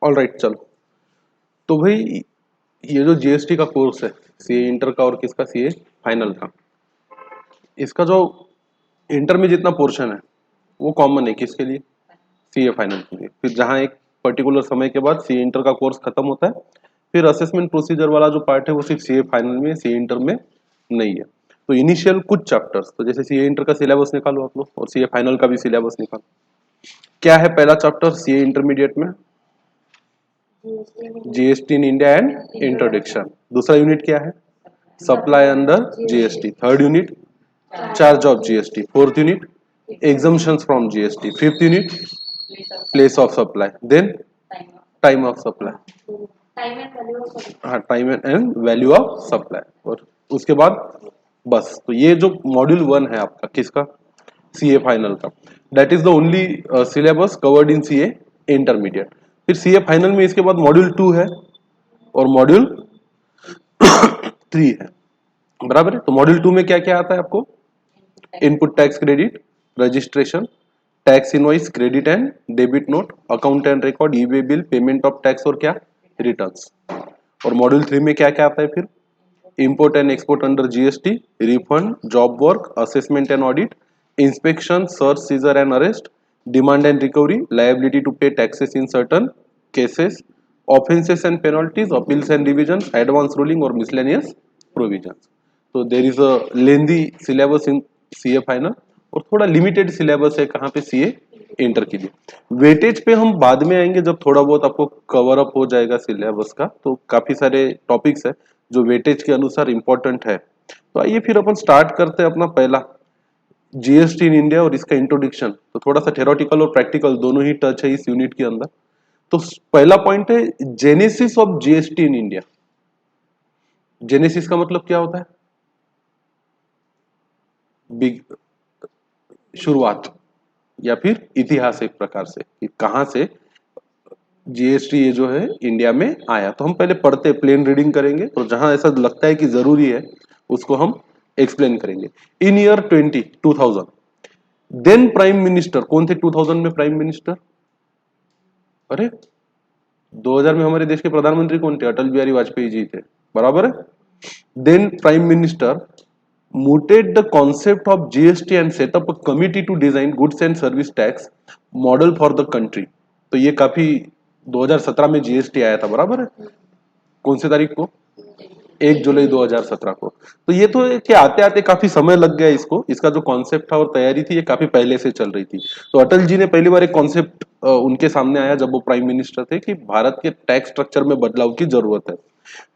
All right, चलो। तो भाई ये जो जीएसटी का कोर्स है, सीए इंटर का और किसका, सीए फाइनल का, इसका जो इंटर में जितना पोर्शन है वो कॉमन है किसके लिए, सीए फाइनल के लिए। फिर जहाँ एक पर्टिकुलर समय के बाद सीए इंटर का कोर्स खत्म होता है, फिर असेसमेंट प्रोसीजर वाला जो पार्ट है वो सिर्फ सीए फाइनल में, सीए इंटर में नहीं है। तो इनिशियल कुछ चैप्टर्स, तो जैसे सीए इंटर का सिलेबस निकालो आप लोग और सीए फाइनल का भी सिलेबस निकालो। क्या है पहला चैप्टर सीए इंटरमीडिएट में? GST in India and introduction. दूसरा यूनिट क्या है? Supply under GST. Third unit charge of GST. Fourth unit exemptions from GST. Fifth unit place of supply. Then time of supply. हाँ, time and value of supply. और उसके बाद बस, तो ये जो मॉड्यूल 1 है आपका किसका, सीए फाइनल का, that is the only syllabus covered in CA intermediate. फिर सीए फाइनल में इसके बाद मॉड्यूल 2 है और मॉड्यूल 3 है, बराबर है। तो मॉड्यूल 2 में क्या क्या आता है आपको? Input tax credit, registration, tax invoice, credit and debit note, account and record, E way bill, payment of tax और क्या, रिटर्न्स। और मॉड्यूल 3 में क्या क्या आता है फिर? Import and export under GST, refund, job work, assessment and audit, inspection, search, seizure and arrest, demand and recovery, liability to pay taxes in certain cases, offences and penalties, appeals and division, advance ruling और miscellaneous provisions. तो there is a lengthy syllabus in CA final और थोड़ा limited syllabus है कहाँ पे, CA inter के लिए। Weightage पे हम बाद में आएंगे जब थोड़ा बहुत आपको कवर अप हो जाएगा सिलेबस का, तो काफी सारे टॉपिक्स है जो वेटेज के अनुसार इंपॉर्टेंट है। तो आइए फिर अपन स्टार्ट करते हैं अपना पहला जीएसटी इन इंडिया और इसका इंट्रोडक्शन। तो थोड़ा सा थेरोटिकल और प्रैक्टिकल दोनों ही टच है इस यूनिट के अंदर। तो पहला पॉइंट है genesis of GST in India. Genesis का मतलब क्या होता है? बिग, शुरुआत या फिर इतिहास, एक प्रकार से कि कहां से जीएसटी ये जो है इंडिया में आया। तो हम पहले पढ़ते प्लेन रीडिंग करेंगे और जहां ऐसा लगता है कि जरूरी है उसको हम एक्सप्लेन करेंगे। इन ईयर 2000 देन प्राइम मिनिस्टर कौन थे 2000 में प्राइम मिनिस्टर? अरे 2000 में हमारे देश के प्रधानमंत्री कौन थे? अटल बिहारी वाजपेयी जी थे, बराबर है। Then prime minister mooted the concept of GST and set up a committee to design goods and service tax model for the country। तो ये काफी 2017 में जीएसटी आया था, बराबर है। कौन सी तारीख को? 1 जुलाई 2017 को। तो ये तो कि आते आते काफी समय लग गया इसको, इसका जो कॉन्सेप्ट था और तैयारी थी ये काफी पहले से चल रही थी। तो अटल जी ने पहली बार एक कॉन्सेप्ट उनके सामने आया जब वो प्राइम मिनिस्टर थे कि भारत के टैक्स स्ट्रक्चर में बदलाव की जरूरत है।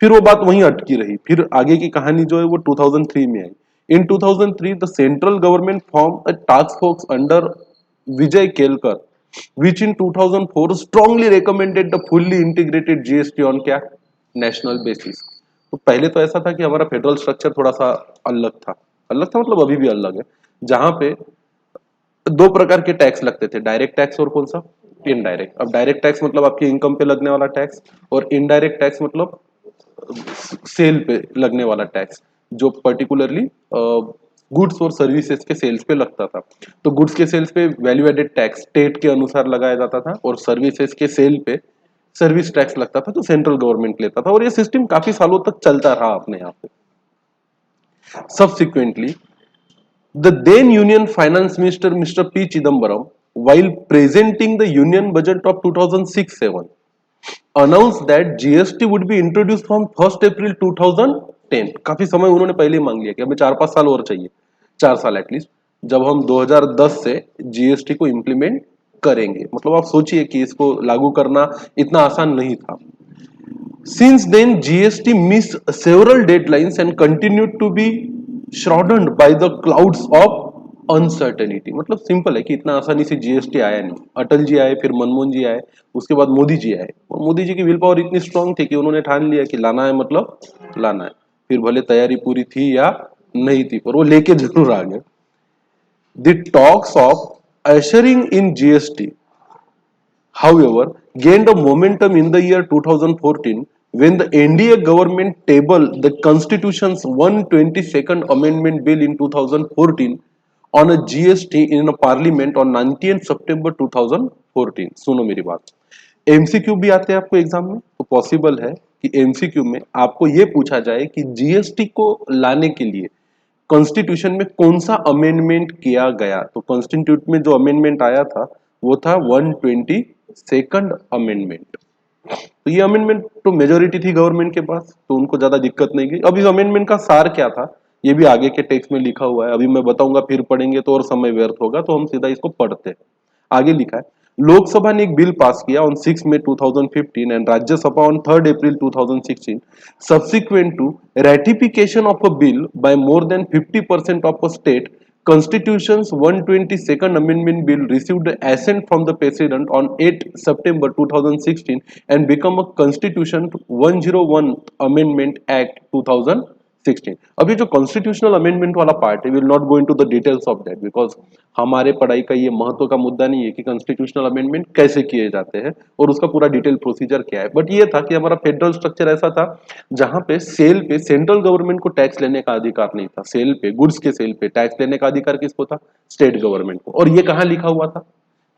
फिर वो बात वहीं अटकी रही, फिर आगे की कहानी जो है वो 2003 में आई। In 2003, the central government formed a task force under Vijay Kelkar, which in 2004 strongly recommended the fully integrated GST on क्या, नेशनल बेसिस। तो पहले तो ऐसा था कि हमारा फेडरल स्ट्रक्चर थोड़ा सा अलग था, अलग था मतलब अभी भी अलग है, जहां पे दो प्रकार के टैक्स लगते थे, डायरेक्ट टैक्स और कौन सा, इनडायरेक्ट। अब डायरेक्ट टैक्स मतलब आपकी इनकम पे लगने वाला टैक्स, और इनडायरेक्ट टैक्स मतलब सेल पे लगने वाला टैक्स, जो पर्टिकुलरली गुड्स और सर्विसेज के सेल्स पे लगता था। तो गुड्स के सेल्स पे वैल्यू एडेड टैक्स स्टेट के अनुसार लगाया जाता था और सर्विसेज के सेल पे सर्विस टैक्स लगता था, जो सेंट्रल गवर्नमेंट लेता था। और ये सिस्टम काफी सालों तक चलता रहा अपने यहाँ पे। Subsequently, the then Union Finance Minister Mr. P. Chidambaram, while presenting the Union Budget of 2006-7, announced that GST would be introduced from 1st April 2010। काफी समय उन्होंने पहले मांग लिया कि हमें 4-5 साल और चाहिए, 4 साल एटलीस्ट, जब हम 2010 से जीएसटी को इंप्लीमेंट करेंगे। मतलब आप सोचिए कि इसको लागू करना इतना आसान नहीं था। Since then, GST missed several deadlines and continued to be shrouded by the clouds of uncertainty. मतलब सिंपल है कि इतना आसानी से जीएसटी आया नहीं। अटल जी आए, फिर मनमोहन जी आए, उसके बाद मोदी जी आए, और मोदी जी की विल पावर इतनी स्ट्रांग थी कि उन्होंने ठान लिया कि लाना है मतलब लाना है। फिर भले तैयारी पूरी थी या नहीं थी, पर वो लेके जरूर आ गए। The talks of ushering in GST, however, gained a momentum in the year 2014 when the NDA government tabled the Constitution's 122nd Amendment Bill in 2014 on a GST in a parliament on 19th September 2014। सुनो मेरी बात। MCQ भी आते हैं आपको exam में, तो possible है कि एमसीक्यू में आपको ये पूछा जाए कि जीएसटी को लाने के लिए कॉन्स्टिट्यूशन में कौन सा अमेंडमेंट किया गया। तो कॉन्स्टिट्यूट में जो अमेंडमेंट आया था वो था 122nd अमेंडमेंट। तो ये अमेंडमेंट तो मेजोरिटी थी गवर्नमेंट के पास, तो उनको ज्यादा दिक्कत नहीं गई। अब इस अमेंडमेंट का सार क्या था ये भी आगे के टेक्स्ट में लिखा हुआ है, अभी मैं बताऊंगा, फिर पढ़ेंगे तो और समय व्यर्थ होगा, तो हम सीधा इसको पढ़ते हैं। आगे लिखा है, लोकसभा ने एक बिल पास किया on 6 May 2015 and Rajya Sabha on 3 April 2016 subsequent to ratification of a bill by more than 50% of a state constitution's 122nd amendment bill received assent from the president on 8 September 2016 and become a constitution 101 amendment act 2016। अभी जो constitutional amendment वाला part है, will not go into the details of that because हमारे पढ़ाई का ये महत्व का मुद्दा नहीं है कि कॉन्स्टिट्यूशनल अमेंडमेंट कैसे किए जाते हैं और उसका पूरा डिटेल प्रोसीजर क्या है। बट ये था कि हमारा फेडरल स्ट्रक्चर ऐसा था जहां पे सेल पे सेंट्रल गवर्नमेंट को टैक्स लेने का अधिकार नहीं था, सेल पे, गुड्स के सेल पे टैक्स लेने का अधिकार किसको था? स्टेट गवर्नमेंट को। और ये कहां लिखा हुआ था?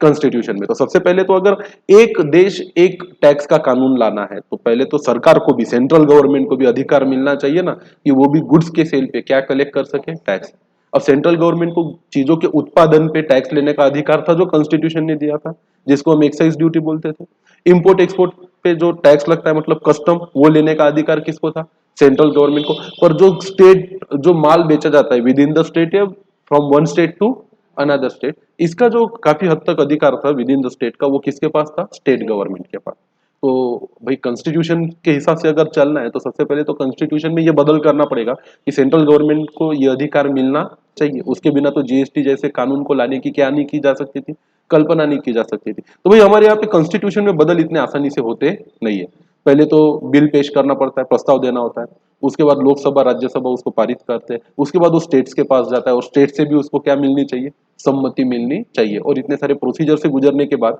कॉन्स्टिट्यूशन में। तो सबसे पहले तो अगर एक देश एक टैक्स का कानून लाना है तो पहले तो सरकार को भी, सेंट्रल गवर्नमेंट को भी अधिकार मिलना चाहिए ना कि वो भी गुड्स के सेल पे क्या कलेक्ट कर सके? टैक्स। अब सेंट्रल गवर्नमेंट को चीजों के उत्पादन पे टैक्स लेने का अधिकार था जो कॉन्स्टिट्यूशन ने दिया था, जिसको हम एक्साइज ड्यूटी बोलते थे। इंपोर्ट एक्सपोर्ट पे जो टैक्स लगता है मतलब कस्टम, वो लेने का अधिकार किसको था? सेंट्रल गवर्नमेंट को। पर जो स्टेट, जो माल बेचा जाता है विद इन द स्टेट या from one state to another state, इसका जो काफी हद तक अधिकार था विद इन द स्टेट का, वो किसके पास था? स्टेट गवर्नमेंट के पास। तो भाई कॉन्स्टिट्यूशन के हिसाब से अगर चलना है तो सबसे पहले तो कॉन्स्टिट्यूशन में ये बदल करना पड़ेगा कि सेंट्रल गवर्नमेंट को ये अधिकार मिलना चाहिए। उसके बिना तो जीएसटी जैसे कानून को लाने की क्या नहीं की जा सकती थी? कल्पना नहीं की जा सकती थी। तो भाई हमारे यहाँ पे कॉन्स्टिट्यूशन में बदल इतने आसानी से होते नहीं है। पहले तो बिल पेश करना पड़ता है, प्रस्ताव देना होता है, उसके बाद लोकसभा राज्यसभा उसको पारित करते हैं, उसके बाद वो स्टेट्स के पास जाता है और स्टेट से भी उसको क्या मिलनी चाहिए? सम्मति मिलनी चाहिए। और इतने सारे प्रोसीजर से गुजरने के बाद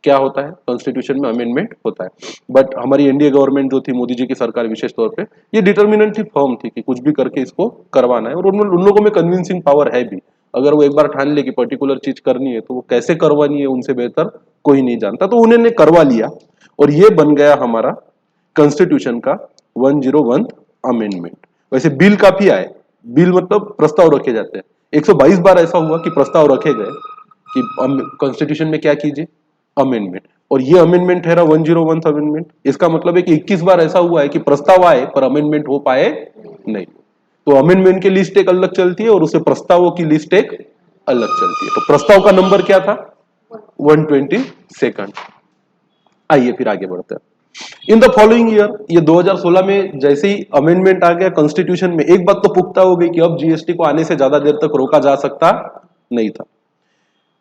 क्या होता है? कॉन्स्टिट्यूशन में अमेंडमेंट होता है। बट हमारी एनडीए गवर्नमेंट जो थी, मोदी जी की सरकार विशेष तौर पे, ये डिटर्मिनेंट थी, फर्म थी कि कुछ भी करके इसको करवाना है। और उन लोगों में कन्विंसिंग पावर है भी। अगर वो एक बार ठान ले कि पर्टिकुलर चीज करनी है तो वो कैसे करवानी है उनसे बेहतर कोई नहीं जानता। तो उन्होंने करवा लिया और ये बन गया हमारा कॉन्स्टिट्यूशन का 101 अमेंडमेंट। वैसे बिल काफी आए, बिल मतलब प्रस्ताव रखे जाते हैं। 122 बार ऐसा हुआ कि प्रस्ताव रखे गए कि कॉन्स्टिट्यूशन में क्या कीजिए? अमेंडमेंट। और ये अमेंडमेंट है 101 अमेंडमेंट। इसका मतलब है कि 21 बार ऐसा हुआ है कि प्रस्ताव आए पर अमेंडमेंट हो पाए नहीं। तो अमेंडमेंट की लिस्ट एक अलग चलती है और उसे प्रस्तावों की लिस्ट एक अलग चलती है। तो प्रस्ताव का नंबर क्या था? 122। आइए फिर आगे बढ़ते हैं। इन द फॉलोइंग ईयर, ये 2016 में जैसे ही अमेंडमेंट आ गया कॉन्स्टिट्यूशन में, एक बात तो पुख्ता हो गई कि अब जीएसटी को आने से ज्यादा देर तक रोका जा सकता नहीं था।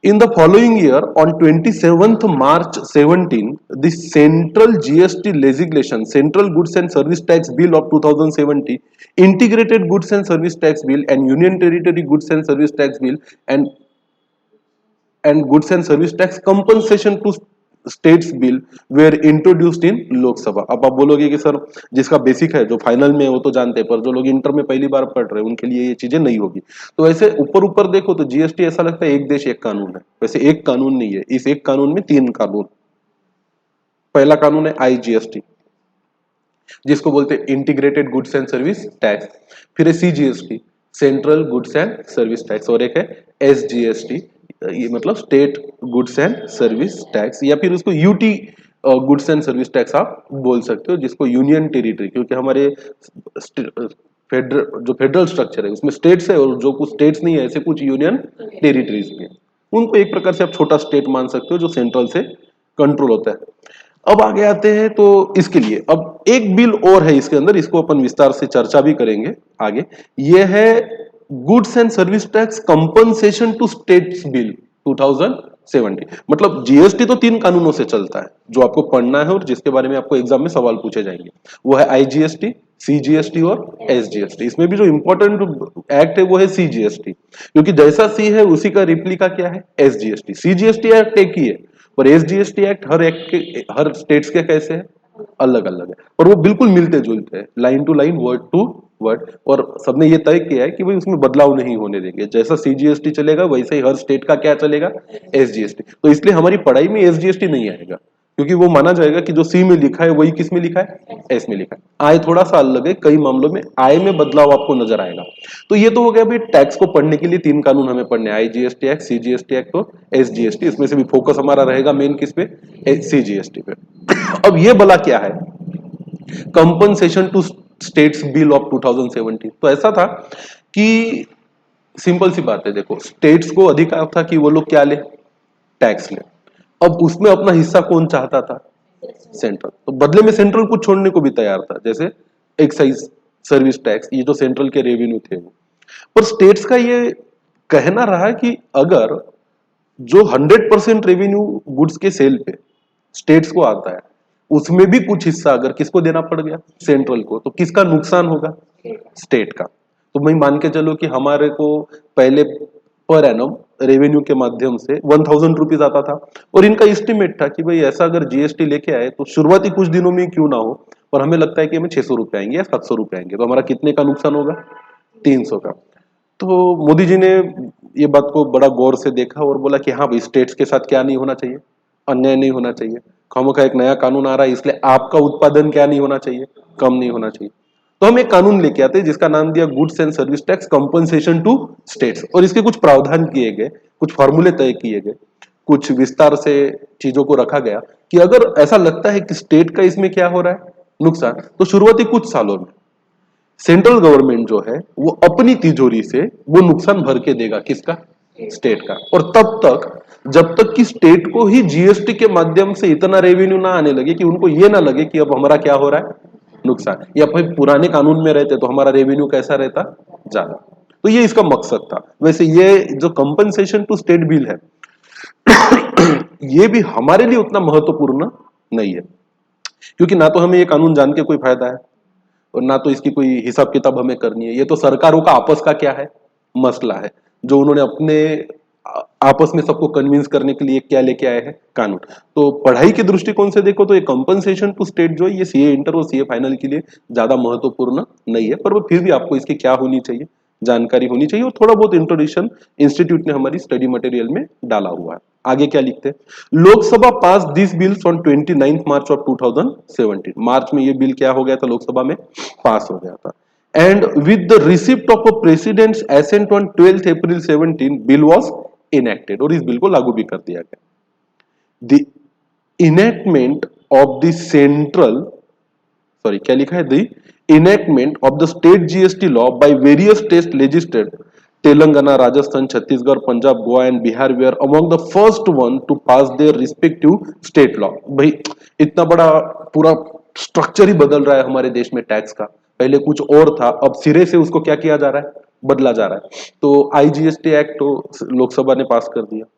In the following year, on 27th March 17, the Central GST Legislation, Central Goods and Service Tax Bill of 2070, Integrated Goods and Service Tax Bill, and Union Territory Goods and Service Tax Bill, and Goods and Service Tax Compensation to states bill where introduced in Lok Sabha. अब आप बोलोगे कि sir जिसका basic है, जो final में है, वो तो जानते हैं, पर जो लोग इंटर में पहली बार पढ़ रहे हैं उनके लिए ये चीजें नहीं होगी। तो ऐसे ऊपर ऊपर देखो तो जीएसटी ऐसा लगता है एक देश एक कानून है, वैसे एक कानून नहीं है। इस एक कानून में 3 कानून। पहला कानून है आईजीएसटी, जिसको बोलते हैं integrated goods and service tax. फिर है CGST, central goods and service tax. और एक है एसजीएसटी, ये मतलब state goods and service tax, या फिर उसको UT goods and service tax आप बोल सकते हो, जिसको यूनियन टेरिटरी, क्योंकि हमारे जो फेडरल स्ट्रक्चर है उसमें स्टेट्स है और जो कुछ स्टेट्स नहीं है ऐसे कुछ यूनियन टेरिटरीज भी है, उनको एक प्रकार से आप छोटा स्टेट मान सकते हो जो सेंट्रल से कंट्रोल होता है। अब आगे आते हैं तो इसके लिए अब एक बिल और है इसके अंदर, इसको अपन विस्तार से चर्चा भी करेंगे आगे। ये है goods and service tax compensation to states bill 2070। मतलब जीएसटी तो 3 कानूनों से चलता है जो आपको पढ़ना है और जिसके बारे में आपको एग्जाम में सवाल पूछे जाएंगे। वो है आईजीएसटी, सीजीएसटी और एसजीएसटी। इसमें भी जो इंपॉर्टेंट एक्ट है वो है सीजीएसटी, क्योंकि जैसा सी है उसी का रिप्लिका क्या है? एसजीएसटी। सीजीएसटी एक्ट एक ही है और एसजीएसटी एक्ट हर स्टेट्स के कैसे है? अलग अलग है, और वो बिल्कुल मिलते जुलते हैं, line to line, word to word. और सबने ये तय किया है कि भाई उसमें बदलाव नहीं होने देंगे, जैसा सीजीएसटी चलेगा वैसे ही हर स्टेट का क्या चलेगा? एसजीएसटी। तो इसलिए हमारी पढ़ाई में एसजीएसटी नहीं आएगा, क्योंकि वो माना जाएगा कि जो सी में लिखा है वही किस में लिखा है, एस में लिखा है। आय थोड़ा सा अलग है, कई मामलों में आय में बदलाव आपको नजर आएगा। तो ये तो हो गया भाई, टैक्स को पढ़ने के लिए तीन कानून हमें पढ़ने, आईजीएसटी एक्ट, सीजीएसटी एक्ट और एसजीएसटी। इसमें से भी फोकस हमारा रहेगा मेन किस पे, सीजीएसटी पे। अब ये भला क्या है, compensation to states bill of 2017। तो ऐसा था कि सिंपल सी बात है, देखो स्टेट्स को अधिकार था कि वो लोग क्या ले, टैक्स ले। अब उसमें अपना हिस्सा कौन चाहता था, सेंट्रल। तो बदले में सेंट्रल कुछ छोड़ने को भी तैयार था, जैसे एक्साइज, सर्विस टैक्स, ये जो सेंट्रल के रेवेन्यू थे वो। पर स्टेट्स का ये कहना रहा कि अगर जो 100% रेवेन्यू गुड्स के सेल पे स्टेट्स को आता है, उसमें भी कुछ हिस्सा अगर किसको देना पड़ गया, सेंट्रल को, तो किसका नुकसान होगा, स्टेट का। तो मैं मान के चलो कि हमारे को पहले पर एनम रेवेन्यू के माध्यम से 1000 रुपीज आता था, और इनका एस्टिमेट था कि भाई ऐसा अगर जीएसटी लेके आए तो शुरुआती कुछ दिनों में क्यों ना हो, पर हमें लगता है कि हमें 600 रुपए आएंगे या 700 रुपए आएंगे, तो हमारा कितने का नुकसान होगा, 300 का। तो मोदी जी ने ये बात को बड़ा गौर से देखा और बोला कि हाँ भाई, स्टेट्स के साथ क्या नहीं होना चाहिए, अन्याय नहीं होना चाहिए। खामोखा एक नया कानून आ रहा है, इसलिए आपका उत्पादन क्या नहीं होना चाहिए, कम नहीं होना चाहिए। तो हम एक कानून लेके आते हैं जिसका नाम दिया goods and service tax compensation to states, और इसके कुछ प्रावधान किए गए, कुछ फॉर्मूले तय किए गए, कुछ विस्तार से चीजों को रखा गया कि अगर ऐसा लगता है कि स्टेट का इसमें क्या हो रहा है, नुकसान, तो शुरुआती कुछ सालों में सेंट्रल गवर्नमेंट जो है वो अपनी तिजोरी से वो नुकसान भर के देगा, किसका, स्टेट का। और तब तक, जब तक कि स्टेट को ही जीएसटी के माध्यम से इतना रेवेन्यू ना आने लगे कि उनको ये ना लगे कि अब हमारा क्या हो रहा है, नुकसान, या फिर पुराने कानून में रहते तो हमारा रेवेन्यू कैसा रहता, ज्यादा। तो ये इसका मकसद था। वैसे ये जो कंपनसेशन टू स्टेट बिल है ये भी हमारे लिए उतना महत्वपूर्ण नहीं है, क्योंकि ना तो हमें ये कानून जान के कोई फायदा है और ना तो इसकी कोई हिसाब किताब हमें करनी है। ये तो सरकारों का आपस का क्या है, मसला है, जो उन्होंने अपने आपस में सबको कन्विंस करने के लिए क्या लेके आए हैं, कानून। तो पढ़ाई के दृष्टिकोण से देखो तो ये कंपनसेशन टू स्टेट जो है, ये सीए इंटर और सीए फाइनल के लिए ज्यादा महत्वपूर्ण नहीं है, पर वो फिर भी आपको इसकी क्या होनी चाहिए, जानकारी होनी चाहिए, और थोड़ा बहुत इंट्रोडक्शन इंस्टीट्यूट ने हमारी स्टडी मटेरियल में डाला हुआ है। आगे क्या लिखते हैं, Lok Sabha pass this bills on 29 March of 2017। मार्च में ये बिल क्या हो गया था, लोकसभा में पास हो गया था। And with the receipt of a president's assent on 12 April 17 bill was enacted, और इस बिल को लागू भी कर दिया गया। The enactment of the central, sorry क्या लिखा है, the enactment of the state GST law by various state legislatures, Telangana, Rajasthan, Chhattisgarh, Punjab, Goa and Bihar were among the first one to pass their respective state law। भाई इतना बड़ा पूरा structure ही बदल रहा है हमारे देश में टैक्स का, पहले कुछ और था, अब सिरे से उसको क्या किया जा रहा है, बदला जा रहा है। तो आईजीएसटी एक्ट तो लोकसभा ने पास कर दिया,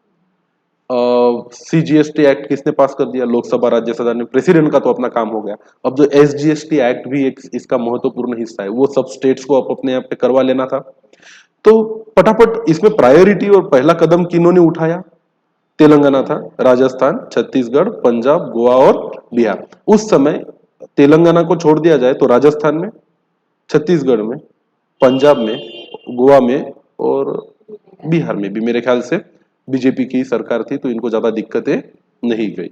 सीजीएसटी एक्ट किसने पास कर दिया, लोकसभा, राज्यसभा ने, प्रेसिडेंट का तो अपना काम हो गया। अब जो एसजीएसटी एक्ट भी एक इसका महत्वपूर्ण हिस्सा है, वो सब स्टेट्स को अपने आप पे करवा लेना था। तो फटाफट इसमें प्रायोरिटी और पहला कदम किन्होंने उठाया, तेलंगाना था, राजस्थान, छत्तीसगढ़, पंजाब, गोवा और बिहार। उस समय तेलंगाना को छोड़ दिया जाए तो राजस्थान में, छत्तीसगढ़ में, पंजाब में, गोवा में और बिहार में भी मेरे ख्याल से बीजेपी की सरकार थी, तो इनको ज्यादा दिक्कतें नहीं गई।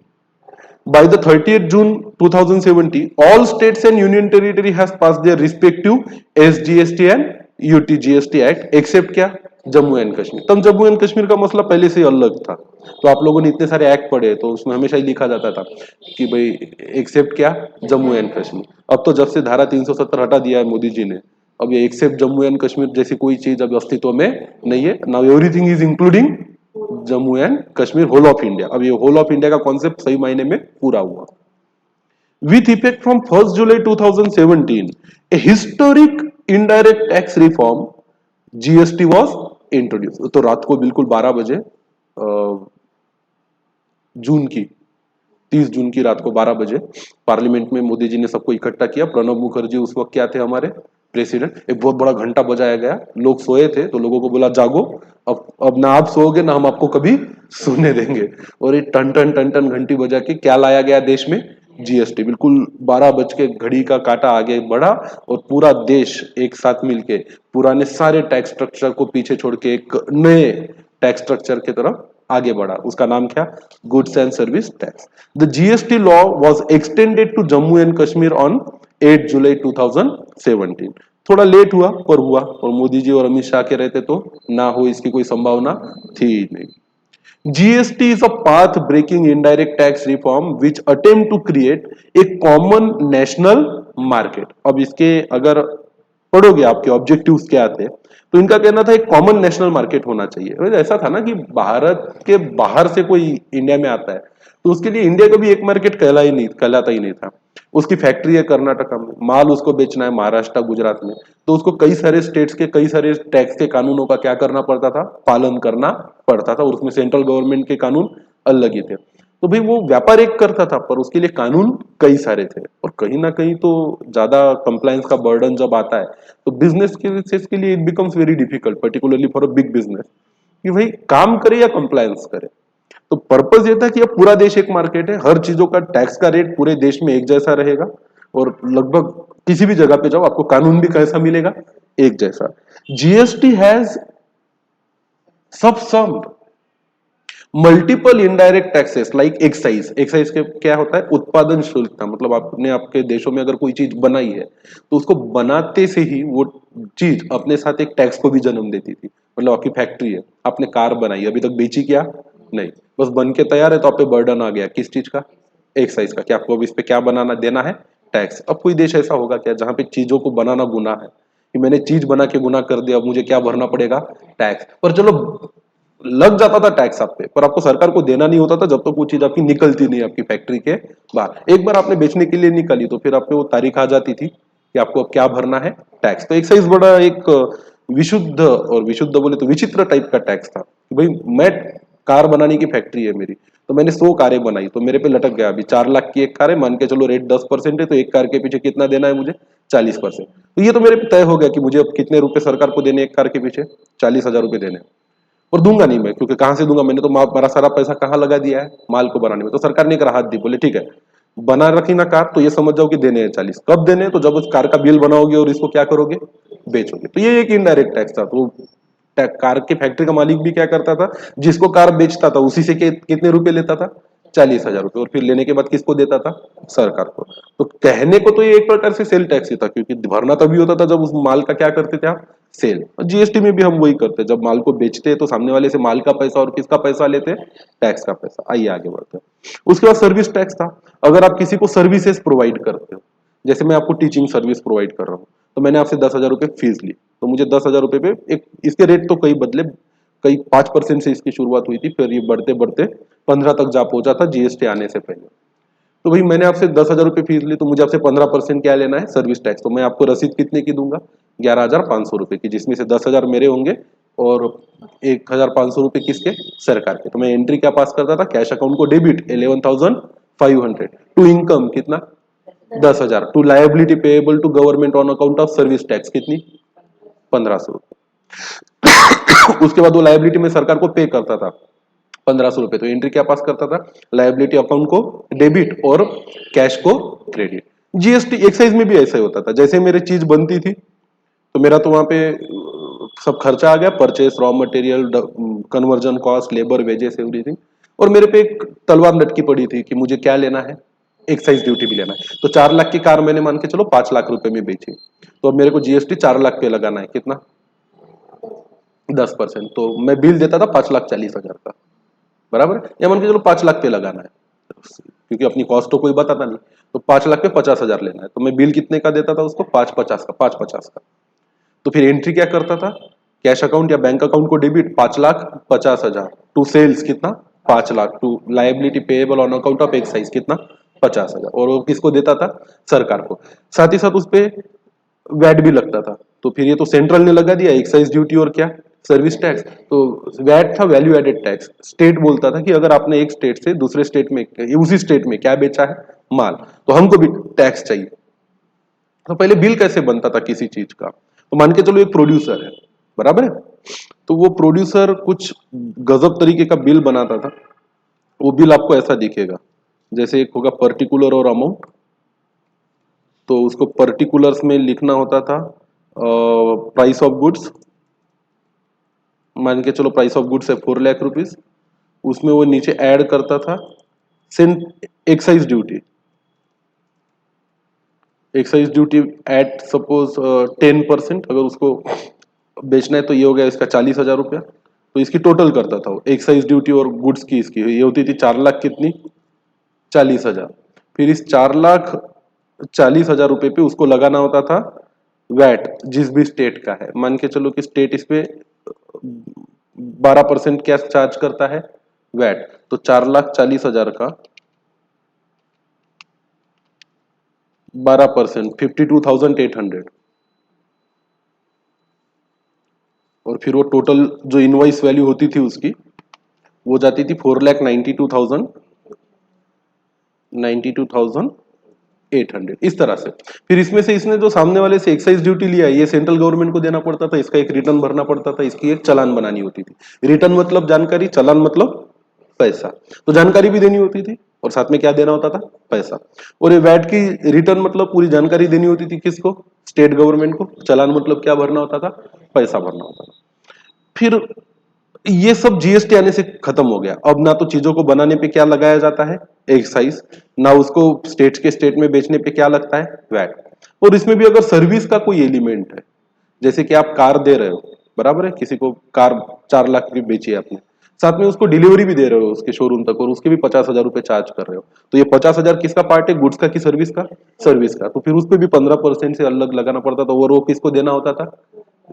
By the 30th June 2070, all states and union territory has passed their respective SGST and UTGST Act except क्या, जम्मू एंड कश्मीर। तब जम्मू एंड कश्मीर का मसला पहले से ही अलग था, तो आप लोगों ने इतने सारे एक्ट पढ़े तो उसमें हमेशा ही लिखा जाता था कि भाई एक्सेप्ट क्या, जम्मू एंड कश्मीर। अब तो जब से धारा 370 हटा दिया है मोदी जी ने, अब ये एक्सेप्ट जम्मू एंड कश्मीर जैसी कोई चीज अब अस्तित्व में नहीं है। Now everything is including Jammu and Kashmir, whole of India. अब ये होल ऑफ इंडिया का कॉन्सेप्ट सही मायने में पूरा हुआ। With effect from 1st July 2017, a historic indirect tax reform GST was introduced। तो रात को बिल्कुल 12 बजे जून की 30 जून की रात को 12 बजे पार्लियामेंट में मोदी जी ने सबको इकट्ठा किया। प्रणब मुखर्जी उस वक्त क्या थे, हमारे प्रेसिडेंट। एक बहुत बड़ा घंटा बजाया गया, लोग सोए थे तो लोगों को बोला जागो, अब ना आप सोओगे ना हम आपको कभी सोने देंगे। और ये टन टन टन टन घंटी बजा के क्या लाया गया देश में, जीएसटी। बिल्कुल 12 बज के घड़ी का कांटा आगे बढ़ा और पूरा देश एक साथ मिलके पुराने सारे टैक्स स्ट्रक्चर को पीछे छोड़ के एक नए टैक्स स्ट्रक्चर की तरफ आगे बढ़ा, उसका नाम क्या? Goods and service tax. The GST law was extended to Jammu and Kashmir on 8 July 2017। थोड़ा लेट हुआ पर हुआ, और मोदी जी और अमित शाह के रहते तो ना हो इसकी कोई संभावना थी नहीं। GST is a path-breaking indirect tax reform which attempt to create a common national market। अब इसके अगर पढ़ोगे आपके ऑब्जेक्टिव्स क्या थे, तो इनका कहना था एक कॉमन नेशनल मार्केट होना चाहिए। ऐसा था ना कि भारत के बाहर से कोई इंडिया में आता है तो उसके लिए इंडिया का भी एक मार्केट कहलाता ही नहीं था। उसकी फैक्ट्री है कर्नाटका में, माल उसको बेचना है महाराष्ट्र गुजरात में, तो उसको कई सारे स्टेट्स के कई सारे टैक्स के कानूनों का क्या करना पड़ता था? पालन करना पड़ता था, और उसमें सेंट्रल गवर्नमेंट के कानून अलग ही थे। तो भाई वो व्यापार एक करता था पर उसके लिए कानून कई सारे थे, और कहीं ना कहीं तो ज्यादा कंप्लायंस का बर्डन जब आता है तो बिजनेस के लिए it becomes very difficult, particularly for a big business, कि भाई काम करे या कंप्लायंस करे। तो पर्पस ये था कि अब पूरा देश एक मार्केट है, हर चीजों का टैक्स का रेट पूरे देश में एक जैसा रहेगा, और लगभग किसी भी जगह पे जाओ आपको कानून भी कैसा मिलेगा? एक जैसा। GST has subsumed multiple indirect taxes like excise. Excise के क्या होता है? उत्पादन शुल्क। मतलब आपने आपके देशों में अगर कोई चीज बनाई है तो उसको बनाते से ही वो चीज अपने साथ एक टैक्स को भी जन्म देती थी। मतलब आपकी फैक्ट्री है, आपने कार बनाई, अभी तक बेची क्या? नहीं, बस बन के तैयार है तो आप पे बर्डन आ गया किस चीज का? एक्साइज का। क्या आपको अब इस पे क्या बनाना देना है? टैक्स। अब कोई देश ऐसा होगा क्या जहां पे चीजों को बनाना गुनाह है, कि मैंने चीज बना के गुनाह कर दिया, अब मुझे क्या भरना पड़ेगा? टैक्स। पर चलो लग जाता था टैक्स आप पे, पर आपको सरकार को देना नहीं होता था जब तक वो चीज आपकी निकलती नहीं आपकी फैक्ट्री के बाहर। एक बार आपने बेचने के लिए निकाली तो फिर आप पे वो तारीख आ जाती थी कि आपको अब क्या भरना है? टैक्स। तो एक्साइज बड़ा एक विशुद्ध, और विशुद्ध बोले तो विचित्र टाइप का टैक्स था। भाई मैं कार बनाने की फैक्ट्री है मेरी, तो मैंने 100 कारें बनाई तो मेरे पे लटक गया अभी 4 लाख की एक कार है, मान के चलो रेट 10% है, तो एक कार के पीछे कितना देना है मुझे? 40%। तो ये तो मेरे पे तय हो गया कि मुझे अब कितने रुपए सरकार को देने एक कार के पीछे? 40,000 रुपए देने। और दूंगा नहीं मैं, क्योंकि कहां से दूंगा? मैंने तो बड़ा सारा पैसा कहाँ लगा दिया है? माल को बनाने में। तो सरकार ने एक राहत दी, बोले ठीक है बना रखी ना कार, तो ये समझ जाओ कि देने हैं 40। कब देने हैं? तो जब उस कार का बिल बनाओगे और इसको क्या करोगे? बेचोगे। तो ये एक इनडायरेक्ट टैक्स था। तो कार की फैक्ट्री का मालिक भी क्या करता था? जिसको कार बेचता था उसी से कितने रुपए लेता था? 40,000 रुपए। और फिर लेने के बाद किसको देता था? सरकार को। तो कहने को तो ये एक प्रकार से सेल टैक्स ही था, क्योंकि भरना तभी होता था जब उस माल का क्या करते थे आप? सेल। और जीएसटी में भी हम वही करते हैं, जब माल को बेचते हैं तो सामने वाले से माल का पैसा और किसका पैसा लेते हैं? टैक्स का पैसा। आइए आगे बढ़ते हैं। उसके बाद सर्विस टैक्स था। अगर आप किसी को सर्विसेज प्रोवाइड करते हो, जैसे मैं आपको टीचिंग सर्विस प्रोवाइड कर रहा हूँ, तो मैंने आपसे 10,000 रुपए फीस ली, तो मुझे 10,000 रुपए पे एक, इसके रेट तो कई बदले, कई 5% से इसकी शुरुआत हुई थी, फिर ये बढ़ते बढ़ते 15 तक जा पहुंचा था जीएसटी आने से पहले। तो भाई मैंने आपसे 10,000 रुपए फीस ली, तो मुझे आपसे 15% क्या लेना है? Service tax. तो मैं आपको रसीद कितने की दूंगा? 11,500 रुपए की, जिसमें से 10,000 मेरे होंगे और 1,500 रुपए किसके? सरकार के। तो मैं एंट्री क्या पास करता था? कैश अकाउंट को डेबिट 11,500 टू इनकम कितना? 10,000 to liability payable to government on account of service tax कितनी? 1,500 उसके बाद वो लायबिलिटी में सरकार को पे करता था 1,500 रुपए। तो एंट्री क्या पास करता था? लायबिलिटी अकाउंट को डेबिट और कैश को क्रेडिट। जीएसटी एक्साइज में भी ऐसा ही होता था। जैसे मेरी चीज बनती थी तो मेरा तो वहां पे सब खर्चा आ गया, purchase, raw material, conversion cost, labour, wages, everything. और मेरे पे एक तलवार लटकी पड़ी थी कि मुझे क्या लेना है? एक्साइज ड्यूटी भी लेना है। तो 4 लाख की कार मैंने मान के चलो 5 लाख रुपए में बेची, तो अब मेरे को जीएसटी 4 लाख पे लगाना है। कितना? 10%। तो मैं बिल देता था 5,40,000 का, बराबर। या मान के चलो 5 लाख पे लगाना है, क्योंकि अपनी कॉस्ट तो कोई बताता नहीं। तो 5 लाख पे 50,000 लेना है, तो मैं बिल कितने का देता था उसको? 5,50 का, 5,50 का। तो फिर एंट्री क्या करता था? कैश अकाउंट या बैंक अकाउंट को डेबिट 5,50,000 टू सेल्स कितना? 5 lakh to liability payable on account of excise कितना? 50,000। और वो किसको देता था? सरकार को। साथ ही साथ उस पे वैट भी लगता था। तो फिर ये तो सेंट्रल ने लगा दिया एक्साइज ड्यूटी और क्या? Service tax. तो वैट था वैल्यू एडेड टैक्स। स्टेट बोलता था कि अगर आपने एक स्टेट से दूसरे स्टेट में, उसी स्टेट में क्या बेचा है? माल, तो हमको भी टैक्स चाहिए। तो पहले बिल कैसे बनता था किसी चीज का? तो मान के चलो एक प्रोड्यूसर है, बराबर है, तो वो प्रोड्यूसर कुछ गजब तरीके का बिल बनाता था। वो बिल आपको ऐसा दिखेगा, जैसे एक होगा पर्टिकुलर और अमाउंट। तो उसको पर्टिकुलर्स में लिखना होता था प्राइस ऑफ गुड्स। मान के चलो प्राइस ऑफ गुड्स है 4 लाख रुपीज, उसमें वो नीचे ऐड करता था excise duty. Excise duty at suppose 10%, अगर उसको बेचना है तो ये हो गया इसका 40,000 रुपया। तो इसकी टोटल करता था वो, एक्साइज ड्यूटी और गुड्स की इसकी ये होती थी 4 लाख कितनी, 40,000। फिर इस 4,40,000 रुपए पे उसको लगाना होता था वैट, जिस भी स्टेट का है। मान के चलो कि स्टेट इस पे 12% क्या चार्ज करता है, वैट। तो 4,40,000 का 12%, 52,800। और फिर वो टोटल जो इनवॉइस वैल्यू होती थी उसकी, वो जाती थी 4,92,800, इस तरह से। फिर इसमें से इसने जो सामने वाले से एक्साइज ड्यूटी लिया है, ये सेंट्रल गवर्नमेंट को देना पड़ता था, इसका एक रिटर्न भरना पड़ता था, इसकी एक चालान बनानी होती थी। रिटर्न मतलब जानकारी, चालान मतलब पैसा। तो जानकारी भी देनी होती थी और साथ में क्या देना होता था, पैसा। और ये वैट की रिटर्न मतलब पूरी जानकारी देनी होती थी किसको, स्टेट गवर्नमेंट को। चालान मतलब क्या भरना होता था, पैसा भरना होता था। फिर ये सब जीएसटी आने से खत्म हो गया। अब ना तो चीजों को बनाने पे क्या लगाया जाता है, एक्साइज, ना उसको स्टेट के स्टेट में बेचने पे क्या लगता है, वैट। और इसमें भी अगर सर्विस का कोई एलिमेंट है, जैसे कि आप कार दे रहे हो, बराबर है, किसी को कार 4 लाख की बेची है आपने, साथ में उसको डिलीवरी भी दे रहे हो उसके शोरूम तक, और उसके भी 50,000 रुपए चार्ज कर रहे हो। तो ये 50,000 किसका पार्ट है, गुड्स का कि सर्विस का, सर्विस का। तो फिर उस पर भी 15% से अलग लगाना पड़ता था, और वो किसको देना होता था,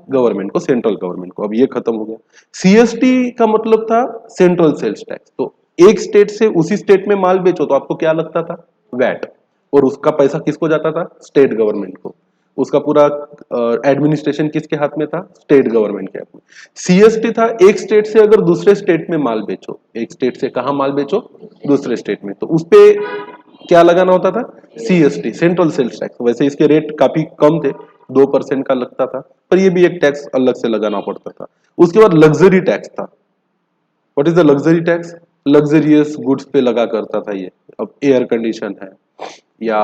गवर्नमेंट को, सेंट्रल गवर्नमेंट को। अब ये खत्म हो गया। सीएसटी का मतलब था सेंट्रल सेल्स टैक्स। तो एक स्टेट से उसी स्टेट में माल बेचो तो आपको क्या लगता था, वैट। और उसका पैसा किसको जाता था, स्टेट गवर्नमेंट को। उसका पूरा एडमिनिस्ट्रेशन किसके हाथ में था, स्टेट गवर्नमेंट के हाथ में। सीएसटी था एक स्टेट से अगर दूसरे स्टेट में माल बेचो, एक स्टेट से कहा माल बेचो, दूसरे स्टेट में, तो उस पे क्या लगाना होता था, सीएसटी, सेंट्रल सेल्स टैक्स। वैसे इसके रेट काफी कम थे, 2% का लगता था, पर ये भी एक टैक्स अलग से लगाना पड़ता था। उसके बाद लग्जरी टैक्स था। What is the luxury tax, luxurious goods पे लगा करता था ये। अब एयर कंडीशन है या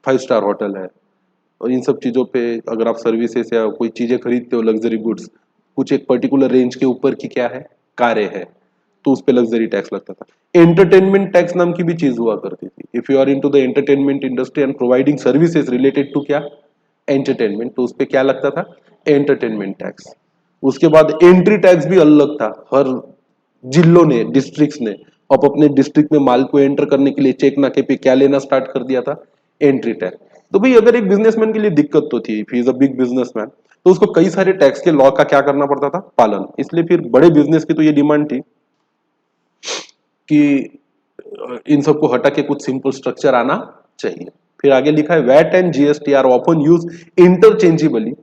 5 स्टार होटल है, और इन सब चीजों पे अगर आप सर्विसेज या कोई चीजें खरीदते हो, लग्जरी गुड्स, कुछ एक पर्टिकुलर रेंज के ऊपर की क्या है, कारें है, तो उस पे लग्जरी टैक्स लगता था। एंटरटेनमेंट टैक्स नाम की भी चीज हुआ करती थी। If you are into the entertainment industry and providing services related to क्या, एंटरटेनमेंट, तो उस पे क्या लगता था, एंटरटेनमेंट टैक्स। उसके बाद एंट्री टैक्स भी अलग था। हर जिलों ने, डिस्ट्रिक्ट्स ने अब अपने डिस्ट्रिक्ट में माल को एंटर करने के लिए चेक नाके पे क्या लेना स्टार्ट कर दिया था, एंट्री टैक्स। तो भाई अगर एक बिजनेसमैन के लिए दिक्कत तो थी, if he is a big businessman, तो उसको कई सारे टैक्स के लॉ का क्या करना पड़ता था, पालन। इसलिए फिर बड़े बिजनेस की तो ये डिमांड थी कि इन सबको हटा के कुछ सिंपल स्ट्रक्चर आना चाहिए। फिर आगे लिखा है, VAT and GST are often use interchangeably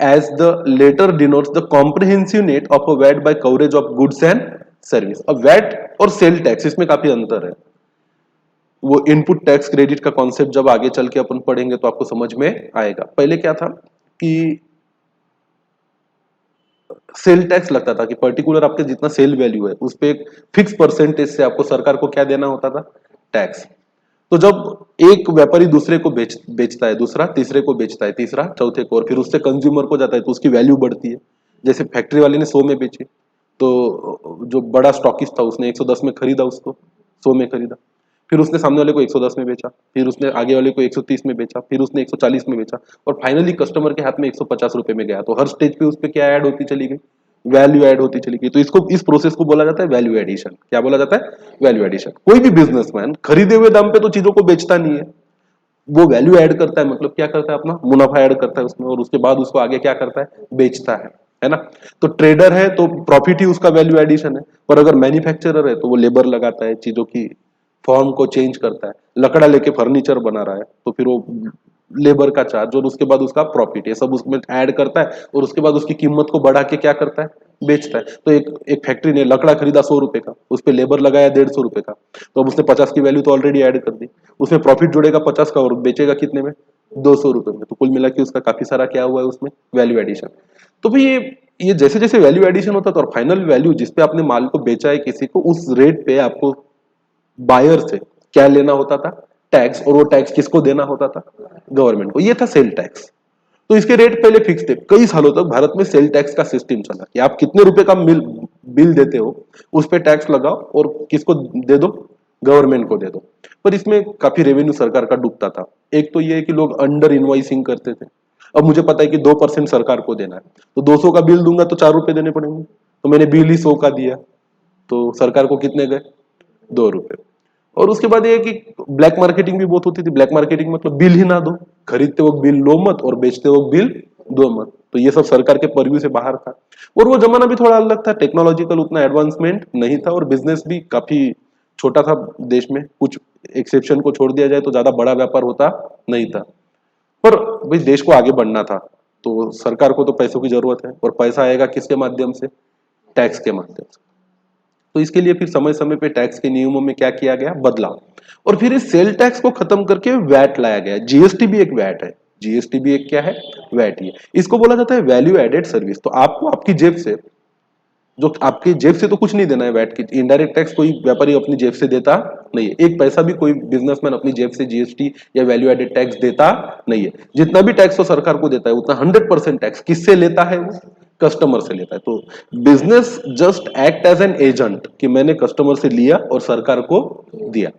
as the latter denotes the comprehensive net of a VAT by coverage of goods and service. अब वैट और सेल टैक्स, इसमें काफी अंतर है। वो इनपुट टैक्स क्रेडिट का कॉन्सेप्ट जब आगे चल के अपन पढ़ेंगे तो आपको समझ में आएगा। पहले क्या था कि सेल टैक्स लगता था कि पर्टिकुलर आपके जितना सेल वैल्यू है उस पे एक फिक्स परसेंटेज से आपको सरकार को क्या देना होता था, टैक्स। तो जब एक व्यापारी दूसरे को बेचता है, दूसरा तीसरे को बेचता है, तीसरा चौथे को, और फिर उससे कंज्यूमर को जाता है, तो उसकी वैल्यू बढ़ती है। जैसे फैक्ट्री वाले ने 100 में बेची, तो जो बड़ा स्टॉकिस्ट था उसने 110 में खरीदा, उसको 100 में खरीदा। फिर उसने सामने वाले को 110 में बेचा, फिर उसने आगे वाले को 130 में बेचा, फिर उसने 140 में बेचा, और फाइनली कस्टमर के हाथ में 150 रुपए में गया। तो हर स्टेज पे उस पर क्या ऐड होती चली गई, वैल्यू ऐड होती चली गई। तो इसको, इस प्रोसेस को बोला जाता है वैल्यू एडिशन। क्या बोला जाता है, वैल्यू एडिशन। कोई भी बिजनेसमैन खरीदे हुए दाम पे तो चीजों को बेचता नहीं है, वो वैल्यू ऐड करता है, मतलब क्या करता है, अपना मुनाफा ऐड करता है उसमें, और उसके बाद उसको आगे क्या करता है, बेचता है ना। तो ट्रेडर है तो प्रॉफिट ही उसका वैल्यू एडिशन है। पर अगर मैन्युफैक्चरर है तो वो लेबर लगाता है, चीजों की फॉर्म को चेंज करता है, लकड़ा लेके फर्नीचर बना रहा है तो फिर वो लेबर का चार्ज और उसके बाद उसका प्रॉफिट, ये सब उसमें ऐड करता है, और उसके बाद उसकी कीमत को बढ़ा के क्या करता है, बेचता है। तो एक फैक्ट्री ने लकड़ा खरीदा 100 रुपए का, उस पर लेबर लगाया 150 रुपए का, तो अब उसने 50 की वैल्यू तो ऑलरेडी ऐड कर दी, उसमें प्रॉफिट जुड़ेगा 50 का, और बेचेगा कितने में, 200 रुपए में। तो कुल मिला के उसका काफी सारा क्या हुआ है उसमें, वैल्यू एडिशन। तो भाई ये जैसे जैसे वैल्यू एडिशन होता था, और फाइनल वैल्यू जिसपे आपने माल को बेचा है किसी को, उस रेट पे आपको बायर से क्या लेना होता था, टैक्स। और वो टैक्स किसको देना होता था, गवर्नमेंट को। ये था सेल टैक्स। तो इसके रेट पहले फिक्स थे। कई सालों तक भारत में सेल टैक्स का सिस्टम चला कि आप कितने रुपए का बिल देते हो उस पे टैक्स लगाओ और किसको दे दो, गवर्नमेंट को दे दो। पर इसमें काफी रेवेन्यू सरकार का डूबता था। एक तो ये है कि लोग अंडर इनवॉइसिंग करते थे। अब मुझे पता है कि 2% सरकार को देना है, तो 200 का बिल दूंगा तो 4 रुपए देने पड़ेंगे, तो मैंने बिल ही 100 का दिया, तो सरकार को कितने गए, 2 रुपए। और उसके बाद ये है कि ब्लैक मार्केटिंग भी बहुत होती थी। ब्लैक मार्केटिंग मतलब बिल ही ना दो, खरीदते वक्त बिल लो मत और बेचते वक्त बिल दो मत। तो ये सब सरकार के परव्यू से बाहर था। और वो जमाना भी थोड़ा अलग था, टेक्नोलॉजिकल उतना एडवांसमेंट नहीं था और बिजनेस भी काफी छोटा था देश में। कुछ एक्सेप्शन को छोड़ दिया जाए तो ज्यादा बड़ा व्यापार होता नहीं था। पर भाई देश को आगे बढ़ना था, तो सरकार को तो पैसों की जरूरत है, और पैसा आएगा किसके माध्यम से, टैक्स के माध्यम से। तो इसके लिए फिर समय समय पे टैक्स के नियमों में क्या किया गया, बदलाव। और फिर इस सेल टैक्स को खत्म करके वैट लाया गया। जीएसटी भी एक वैट है, जीएसटी भी एक क्या है, वैट ही है। इसको बोला जाता है वैल्यू एडेड सर्विस। तो आपको आपकी जेब से, जो आपकी जेब से तो कुछ नहीं देना है वैट की, इनडायरेक्ट टैक्स कोई व्यापारी अपनी जेब से देता नहीं है, एक पैसा भी कोई बिजनेसमैन अपनी जेब से जीएसटी या वैल्यू एडेड टैक्स देता नहीं है। जितना भी टैक्स वो सरकार को देता है उतना 100% टैक्स किससे लेता है, वो कस्टमर से लेता है। तो business just act as an agent, कि मैंने कस्टमर से लिया और सरकार को दिया।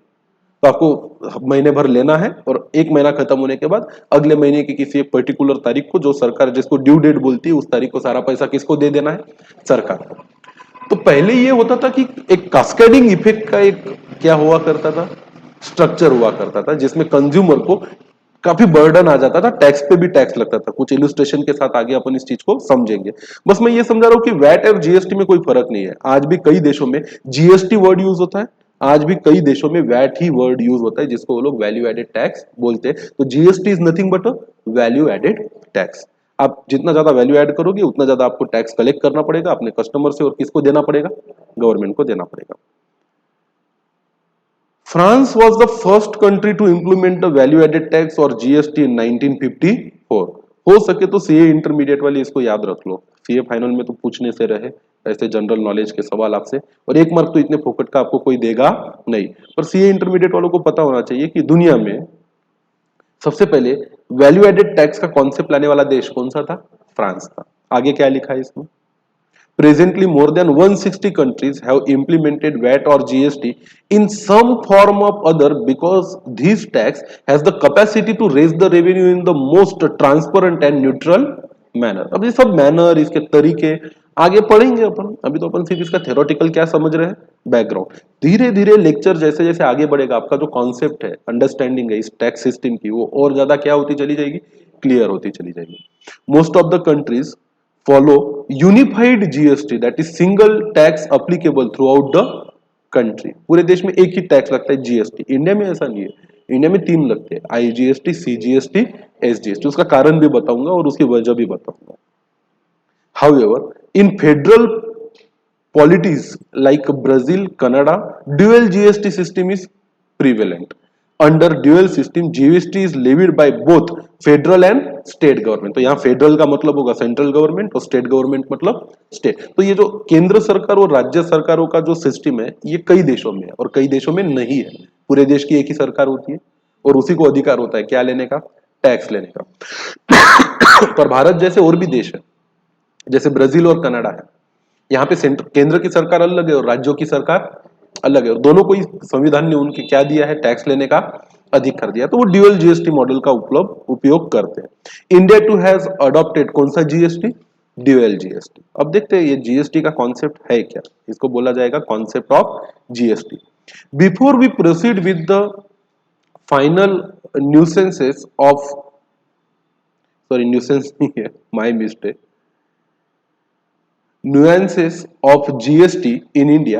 तो आपको महीने भर लेना है और एक महीना खत्म होने के बाद अगले महीने की किसी एक पर्टिकुलर तारीख को, जो सरकार जिसको ड्यू डेट बोलती है, उस तारीख को सारा पैसा किसको दे देना है, सरकार को। तो पहले ये होता था कि एक कास्केडिंग इफेक्ट का एक क्या हुआ करता था, स्ट्रक्चर हुआ करता था, जिसमें कंज्यूमर को काफी बर्डन आ जाता था, टैक्स पे भी टैक्स लगता था। कुछ इलस्ट्रेशन के साथ आगे अपन इस चीज को समझेंगे। बस मैं ये समझा रहा हूं कि वैट और जीएसटी में कोई फर्क नहीं है। आज भी कई देशों में जीएसटी वर्ड यूज होता है, आज भी कई देशों में वैट ही वर्ड यूज होता है, जिसको वो लोग वैल्यू एडेड टैक्स बोलते हैं। तो GST is nothing but a value added tax. आप जितना ज्यादा वैल्यू ऐड करोगे उतना ज्यादा आपको टैक्स कलेक्ट करना पड़ेगा अपने कस्टमर से, और किसको देना पड़ेगा, गवर्नमेंट को देना पड़ेगा। France was the first country to implement the value added tax और जीएसटी in 1954। हो सके तो सीए इंटरमीडिएट वाली इसको याद रख लो, सीए फाइनल में तो पूछने से रहे ऐसे जनरल नॉलेज के सवाल आपसे, और एक मार्क तो इतने फोकट का आपको कोई देगा नहीं। पर सीए इंटरमीडिएट वालों को पता होना चाहिए कि दुनिया में सबसे पहले वैल्यू एडेड टैक्स का कॉन्सेप्ट लाने वाला देश कौन सा था, फ्रांस था। आगे क्या लिखा है इसमें, presently more than 160 countries have implemented VAT or GST in some form or other, because this tax has the capacity to raise the revenue in the most transparent and neutral manner। अब ये सब manner, इसके तरीके आगे पढ़ेंगे अपन, अभी तो अपन सिर्फ इसका थ्योरेटिकल क्या समझ रहे हैं, बैकग्राउंड। धीरे धीरे लेक्चर जैसे जैसे आगे बढ़ेगा, आपका जो कॉन्सेप्ट है, अंडरस्टैंडिंग है इस टैक्स सिस्टम की, वो और ज्यादा क्या होती चली जाएगी, क्लियर होती चली जाएगी। Most of the countries follow unified GST, that is single tax applicable throughout the country। पूरे देश में एक ही टैक्स लगता है जीएसटी। इंडिया में ऐसा नहीं है, इंडिया में 3 लगते हैं, आईजीएसटी, सीजीएसटी, एसजीएसटी। उसका कारण भी बताऊंगा और उसकी वजह भी बताऊंगा। However, in federal polities like Brazil, Canada, dual GST system is prevalent। Under dual system, GST is levied by both federal and state government. तो यहाँ फेडरल का मतलब होगा सेंट्रल गवर्नमेंट और स्टेट गवर्नमेंट मतलब स्टेट। तो ये जो केंद्र सरकार और राज्य सरकारों का जो सिस्टम है, ये कई देशों में है और कई देशों में नहीं है। पूरे देश की एक ही सरकार होती है और उसी को अधिकार होता है क्या लेने का, टैक्स लेने का। पर भारत जैसे और भी देश है, जैसे ब्राजील और कनाडा है, यहाँ पे केंद्र की सरकार अलग है और राज्यों की सरकार अलग है, और दोनों को ही संविधान ने उनके क्या दिया है, टैक्स लेने का अधिकार दिया। तो वो ड्यूअल जीएसटी मॉडल का उपयोग करते हैं। इंडिया टू हैज अडॉप्टेड कौन सा जीएसटी, ड्यूअल जीएसटी। अब देखते हैं ये जीएसटी का कॉन्सेप्ट है क्या, इसको बोला जाएगा concept of GST. Before we proceed with the final nuisances of, sorry nuisance नहीं है, my mistake, nuances of GST in India,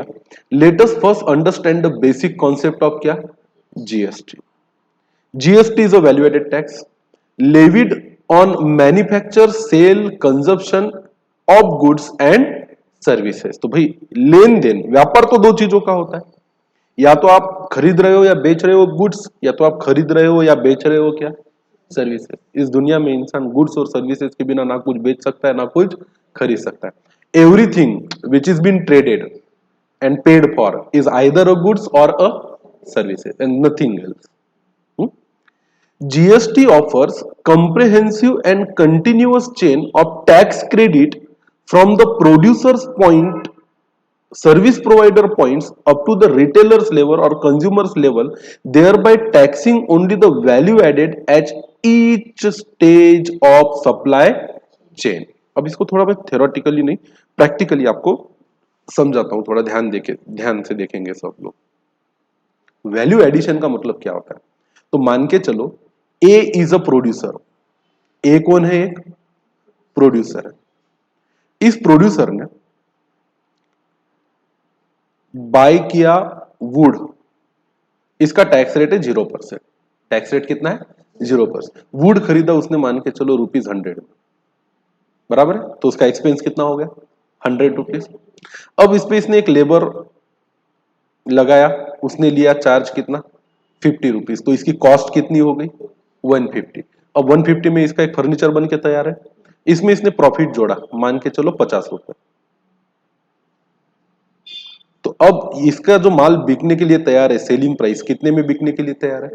let us first understand the basic concept of क्या, GST। GST is a value added tax levied on manufacture, sale, consumption of goods and services। तो भाई लेन then, व्यापार तो दो चीजों का होता है, या तो आप खरीद रहे हो या बेच रहे हो गुड्स, या तो आप खरीद रहे हो या बेच रहे हो क्या, सर्विसेज। इस दुनिया में इंसान गुड्स और सर्विसेज के बिना ना कुछ बेच सकता है ना कुछ खरीद सकता है। Everything which is been traded and paid for is either a goods or a services and nothing else। GST offers comprehensive and continuous chain of tax credit from the producer's point service provider points up to the retailer's level or consumer's level, thereby taxing only the value added at each stage of supply chain. अब इसको थोड़ा मैं theoretically नहीं practically आपको समझाता हूं, थोड़ा ध्यान से देखेंगे सब लोग। वैल्यू एडिशन का मतलब क्या होता है? तो मान के चलो ए इज अ प्रोड्यूसर। ए कौन है? एक प्रोड्यूसर है। इस प्रोड्यूसर ने बाय किया वुड, इसका टैक्स रेट है 0%। टैक्स रेट कितना है? 0%। वुड खरीदा उसने मान के चलो ₹100 में, बराबर है, तो उसका एक्सपेंस कितना हो गया? ₹100। अब इस पे इसने एक लेबर लगाया, उसने लिया चार्ज कितना? ₹50। तो इसकी कॉस्ट कितनी हो गई? 150। अब 150 में इसका एक फर्नीचर बन के तैयार है। इसमें इसने प्रॉफिट जोड़ा, मान के चलो ₹50। तो अब इसका जो माल बिकने के लिए तैयार है, सेलिंग प्राइस कितने में बिकने के लिए तैयार है?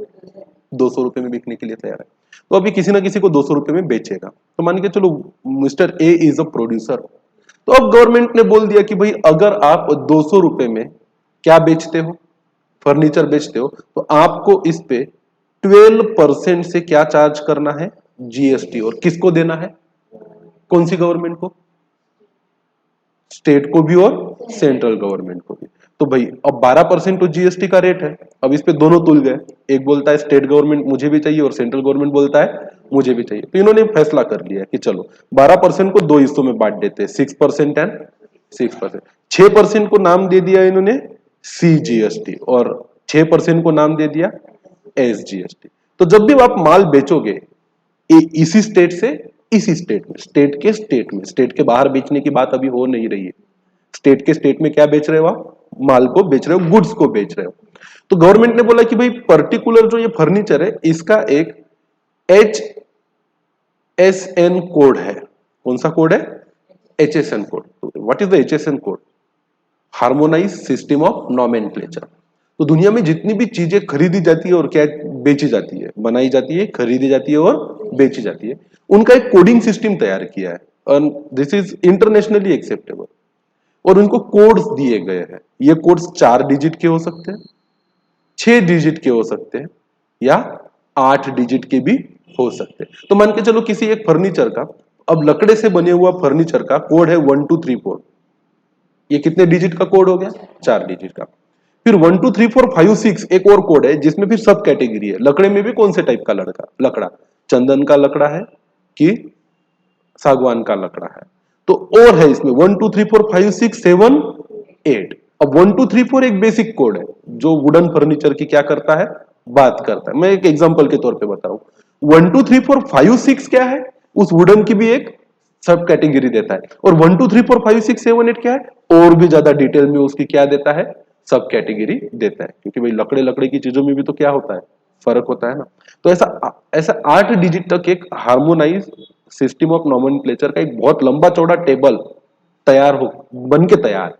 ₹200 में बिकने के लिए तैयार है। तो अभी किसी ना किसी को ₹200 में बेचेगा। तो मान के चलो mister A is a producer. तो अब गवर्नमेंट ने बोल दिया कि भाई अगर आप ₹200 में क्या बेचते हो? फर्नीचर बेचते हो, तो आपको इस पे 12% से क्या चार्ज करना है? जीएसटी। और किसको देना है? कौन सी गवर्नमेंट को? स्टेट को भी और सेंट्रल गवर्नमेंट को भी। तो भाई अब 12% तो जीएसटी का रेट है। अब इस पे दोनों तुल गए, एक बोलता है स्टेट गवर्नमेंट मुझे भी चाहिए और सेंट्रल गवर्नमेंट बोलता है मुझे भी चाहिए। तो इन्होंने फैसला कर लिया कि चलो 12% को दो हिस्सों में बांट देते हैं, 6% एंड 6%। 6% को नाम दे दिया इन्होंने सीजीएसटी और 6% को नाम दे दिया एसजीएसटी। तो जब भी आप माल बेचोगे इसी स्टेट से इसी स्टेट में, स्टेट में, स्टेट के बाहर बेचने की बात अभी हो नहीं रही है। स्टेट के स्टेट में क्या बेच रहे हो आप? माल को बेच रहे हो, गुड्स को बेच रहे हो। तो गवर्नमेंट ने बोला कि भाई पर्टिकुलर जो ये फर्नीचर है इसका एक HSN कोड है। कौन सा कोड है? HSN code. What is the HSN code? Harmonise system of nomenclature. तो दुनिया में जितनी भी चीजें खरीदी जाती है और क्या बेची जाती है, बनाई जाती है, खरीदी जाती है और बेची जाती है, उनका एक कोडिंग सिस्टम तैयार किया है और दिस इज इंटरनेशनली एक्सेप्टेबल। और उनको कोड्स दिए गए हैं। ये कोड्स 4 डिजिट के हो सकते हैं, 6 डिजिट के हो सकते हैं या 8 डिजिट के भी हो सकते हैं। तो मान के चलो किसी एक फर्नीचर का, अब लकड़े से बने हुआ फर्नीचर का कोड है 1234। ये कितने डिजिट का कोड हो गया? 4 डिजिट का। फिर 1 2 3 4 5 6 एक और कोड है जिसमें फिर सब कैटेगरी है। लकड़े में भी कौन से टाइप का लकड़ा? चंदन का लकड़ा है कि सागवान का लकड़ा है? तो और है इसमें 1 2 3 4 5 6 7 8। अब 1 2 3 4 एक बेसिक कोड है जो वुडन फर्नीचर की क्या करता है? बात करता है। मैं एक एग्जांपल के तौर पे बता रहा हूं। 1 2 3 4 5 6 क्या है? उस वुडन की भी एक सब कैटेगरी देता है। और 1 2 3 4 5 6 7 8 क्या है? और भी ज्यादा डिटेल में उसकी क्या देता है? सब कैटेगरी देता है। क्योंकि भाई लकड़े लकड़े की चीजों में भी तो क्या होता है? फर्क होता है ना। तो ऐसा ऐसा 8 डिजिट तक एक हार्मोनाइज सिस्टम ऑफ नॉमेनक्लेचर का एक बहुत लंबा चौड़ा टेबल तैयार हो बन के तैयार।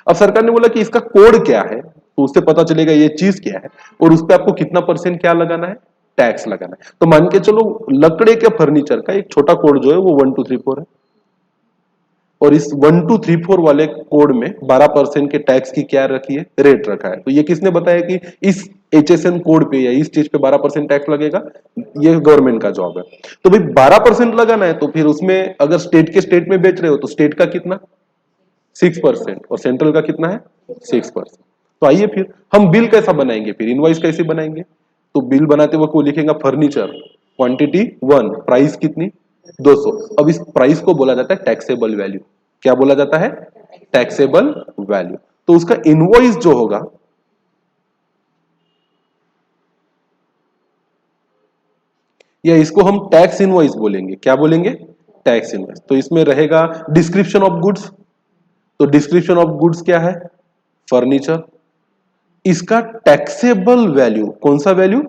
अब सरकार ने बोला कि इसका कोड क्या है, तो उससे पता चलेगा ये चीज क्या है और उस पर आपको कितना परसेंट क्या लगाना है? टैक्स लगाना है। तो मान के चलो लकड़े के फर्नीचर का एक छोटा कोड जो है वो 1 2 3 4 है और इस 1 2 3 4 वाले कोड में 12% के टैक्स की क्या रखी है? रेट रखा है। तो ये किसने बताया कि इस HSN कोड पे या इस चीज पे 12% टैक्स लगेगा? ये गवर्नमेंट का जॉब है। तो भाई 12% लगाना है, तो फिर उसमें अगर स्टेट के स्टेट में बेच रहे हो तो स्टेट का कितना? 6%। और सेंट्रल का कितना है? 6%। तो आइए फिर हम बिल कैसा बनाएंगे, फिर इनवॉइस कैसे बनाएंगे? तो बिल बनाते वक्त वो लिखेगा फर्नीचर क्वांटिटी 1, प्राइस कितनी? 200। अब इस प्राइस को बोला जाता है टैक्सेबल वैल्यू। क्या बोला जाता है? Taxable value. तो उसका इनवॉइस जो होगा, या इसको हम टैक्स इनवॉइस बोलेंगे। क्या बोलेंगे? Tax invoice. तो इसमें रहेगा डिस्क्रिप्शन ऑफ गुड्स। तो डिस्क्रिप्शन ऑफ गुड्स क्या है? फर्नीचर। इसका टैक्सेबल वैल्यू, कौन सा value?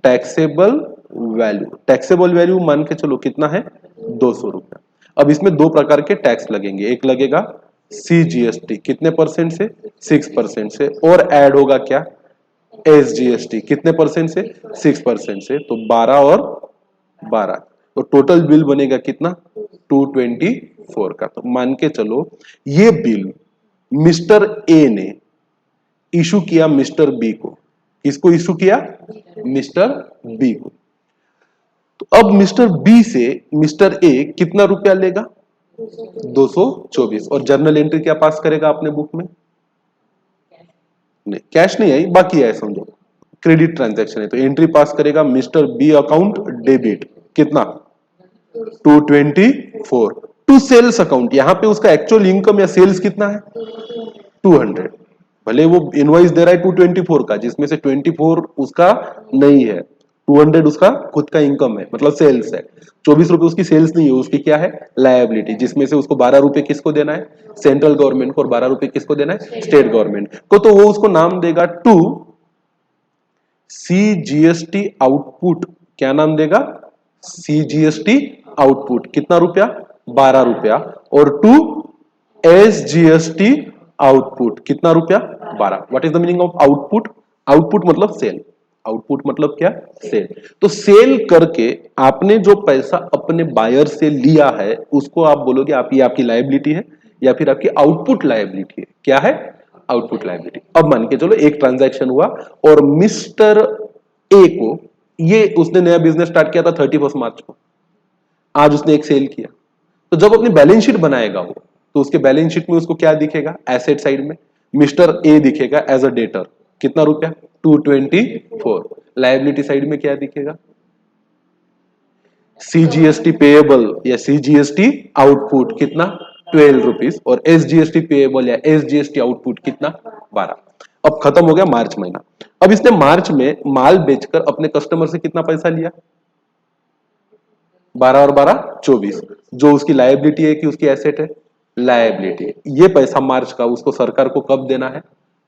Taxable value. Taxable value मान के चलो कितना है? ₹200। अब इसमें दो प्रकार के टैक्स लगेंगे। एक लगेगा सीजीएसटी, कितने परसेंट से? 6% से। और ऐड होगा क्या? एसजीएसटी, कितने परसेंट से? 6% से। तो 12 और 12, तो टोटल बिल बनेगा कितना? 224 का। तो मान के चलो ये बिल मिस्टर ए ने इशू किया मिस्टर बी को। किसको इशू किया? मिस्टर बी को। तो अब मिस्टर बी से मिस्टर ए कितना रुपया लेगा? 224। और जर्नल एंट्री क्या पास करेगा अपने बुक में? नहीं, कैश नहीं आई, बाकी है, समझो क्रेडिट ट्रांजैक्शन है, तो एंट्री पास करेगा मिस्टर बी अकाउंट डेबिट। कितना? 224 टू सेल्स अकाउंट। यहां पे उसका एक्चुअल इनकम या सेल्स कितना है? 200। भले वो इनवॉइस दे रहा है 224 का, जिसमें से 24 उसका नहीं है, 200 उसका खुद का इनकम है, मतलब सेल्स है। 24 रुपए उसकी सेल्स नहीं है, उसकी क्या है? लायबिलिटी, जिसमें से उसको 12 रुपए किसको देना है? सेंट्रल गवर्नमेंट को, और 12 रुपए किसको देना है? स्टेट गवर्नमेंट को। तो वो उसको नाम देगा टू सीजीएसटी आउटपुट। क्या नाम देगा? CGST output. कितना रुपया? 12 रुपया। और टू एसजीएसटी आउटपुट। कितना रुपया? 12। What is the meaning of output? Output मतलब सेल। आउटपुट मतलब क्या? सेल। तो सेल करके आपने जो पैसा अपने बायर से लिया है उसको आप बोलोगे आप, ये आपकी लायबिलिटी है या फिर आपकी आउटपुट लायबिलिटी है। क्या है? Output liability. अब मान के चलो एक ट्रांजैक्शन हुआ और मिस्टर ए को, ये उसने नया बिजनेस स्टार्ट किया था 31 मार्च को, आज उसने एक सेल किया। तो जब अपनी बैलेंस शीट बनाएगा वो, तो उसके बैलेंस शीट में उसको क्या दिखेगा? एसेट साइड में मिस्टर ए दिखेगा एज अ डेटर। कितना रुपया? 224। लायबिलिटी साइड में क्या दिखेगा? सीजीएसटी पेएबल या सीजीएसटी आउटपुट। कितना? 12 रुपीज। और एसजीएसटी पेएबल या एसजीएसटी आउटपुट कितना? 12। अब खत्म हो गया मार्च महीना। अब इसने मार्च में माल बेचकर अपने कस्टमर से कितना पैसा लिया? 12 और 12 24। जो उसकी लायबिलिटी है कि उसकी एसेट है? लायबिलिटी। ये पैसा मार्च का उसको सरकार को कब देना है?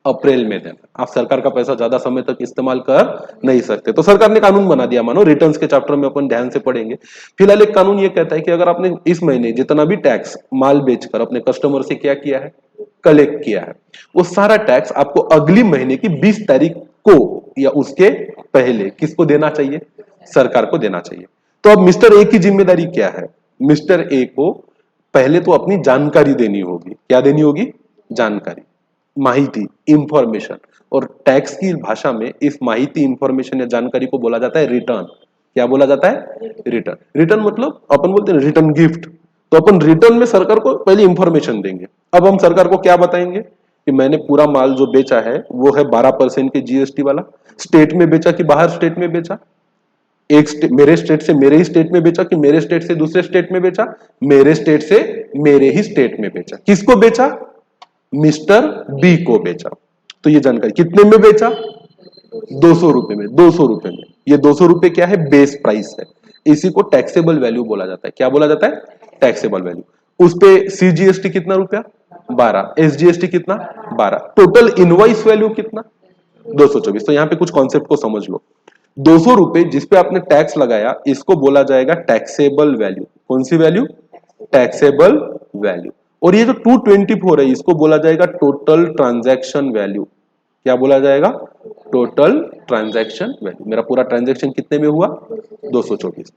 अप्रैल में देना। आप सरकार का पैसा ज्यादा समय तक इस्तेमाल कर नहीं सकते, तो सरकार ने कानून बना दिया। मानो रिटर्न्स के चैप्टर में अपन ध्यान से पढ़ेंगे। फिलहाल एक कानून ये कहता है कि अगर आपने इस महीने जितना भी टैक्स माल बेचकर अपने कस्टमर से क्या किया है? कलेक्ट किया है, वो सारा टैक्स आपको अगली महीने की 20 तारीख को या उसके पहले किसको देना चाहिए? सरकार को देना चाहिए। तो अब मिस्टर ए की जिम्मेदारी क्या है? मिस्टर ए को पहले तो अपनी जानकारी देनी होगी। क्या देनी होगी? जानकारी, माहिती, इंफॉर्मेशन। और टैक्स की भाषा में इस माहिती, इंफॉर्मेशन या जानकारी को बोला जाता है रिटर्न। क्या बोला जाता है? रिटर्न। रिटर्न मतलब अपन बोलते हैं रिटर्न गिफ्ट। तो अपन रिटर्न में सरकार को पहले इंफॉर्मेशन देंगे। अब हम सरकार को क्या बताएंगे कि मैंने पूरा माल जो बेचा है वो है 12% के जीएसटी वाला। स्टेट में बेचा कि बाहर स्टेट में बेचा? मेरे स्टेट से मेरे ही स्टेट में बेचा कि मेरे स्टेट से दूसरे स्टेट में बेचा? मेरे स्टेट से मेरे ही स्टेट में बेचा। किसको बेचा? मिस्टर बी को बेचा। तो ये जानकारी कितने में बेचा? 200 रुपए में। 200 रुपए में। ये 200 रुपए क्या है? बेस प्राइस है। इसी को टैक्सेबल वैल्यू बोला जाता है। क्या बोला जाता है? Taxable value. उस पे सीजीएसटी कितना रुपया? 12। एसजीएसटी कितना? 12। टोटल इनवॉइस वैल्यू कितना? 224। तो यहां पे कुछ कॉन्सेप्ट को समझ लो। 200 रुपए जिसपे आपने टैक्स लगाया, इसको बोला जाएगा टैक्सेबल वैल्यू। कौन सी वैल्यू? Taxable value. और ये जो 224 है, इसको बोला जाएगा टोटल ट्रांजैक्शन वैल्यू। क्या बोला जाएगा? Total transaction value. मेरा पूरा ट्रांजैक्शन कितने में हुआ? 224।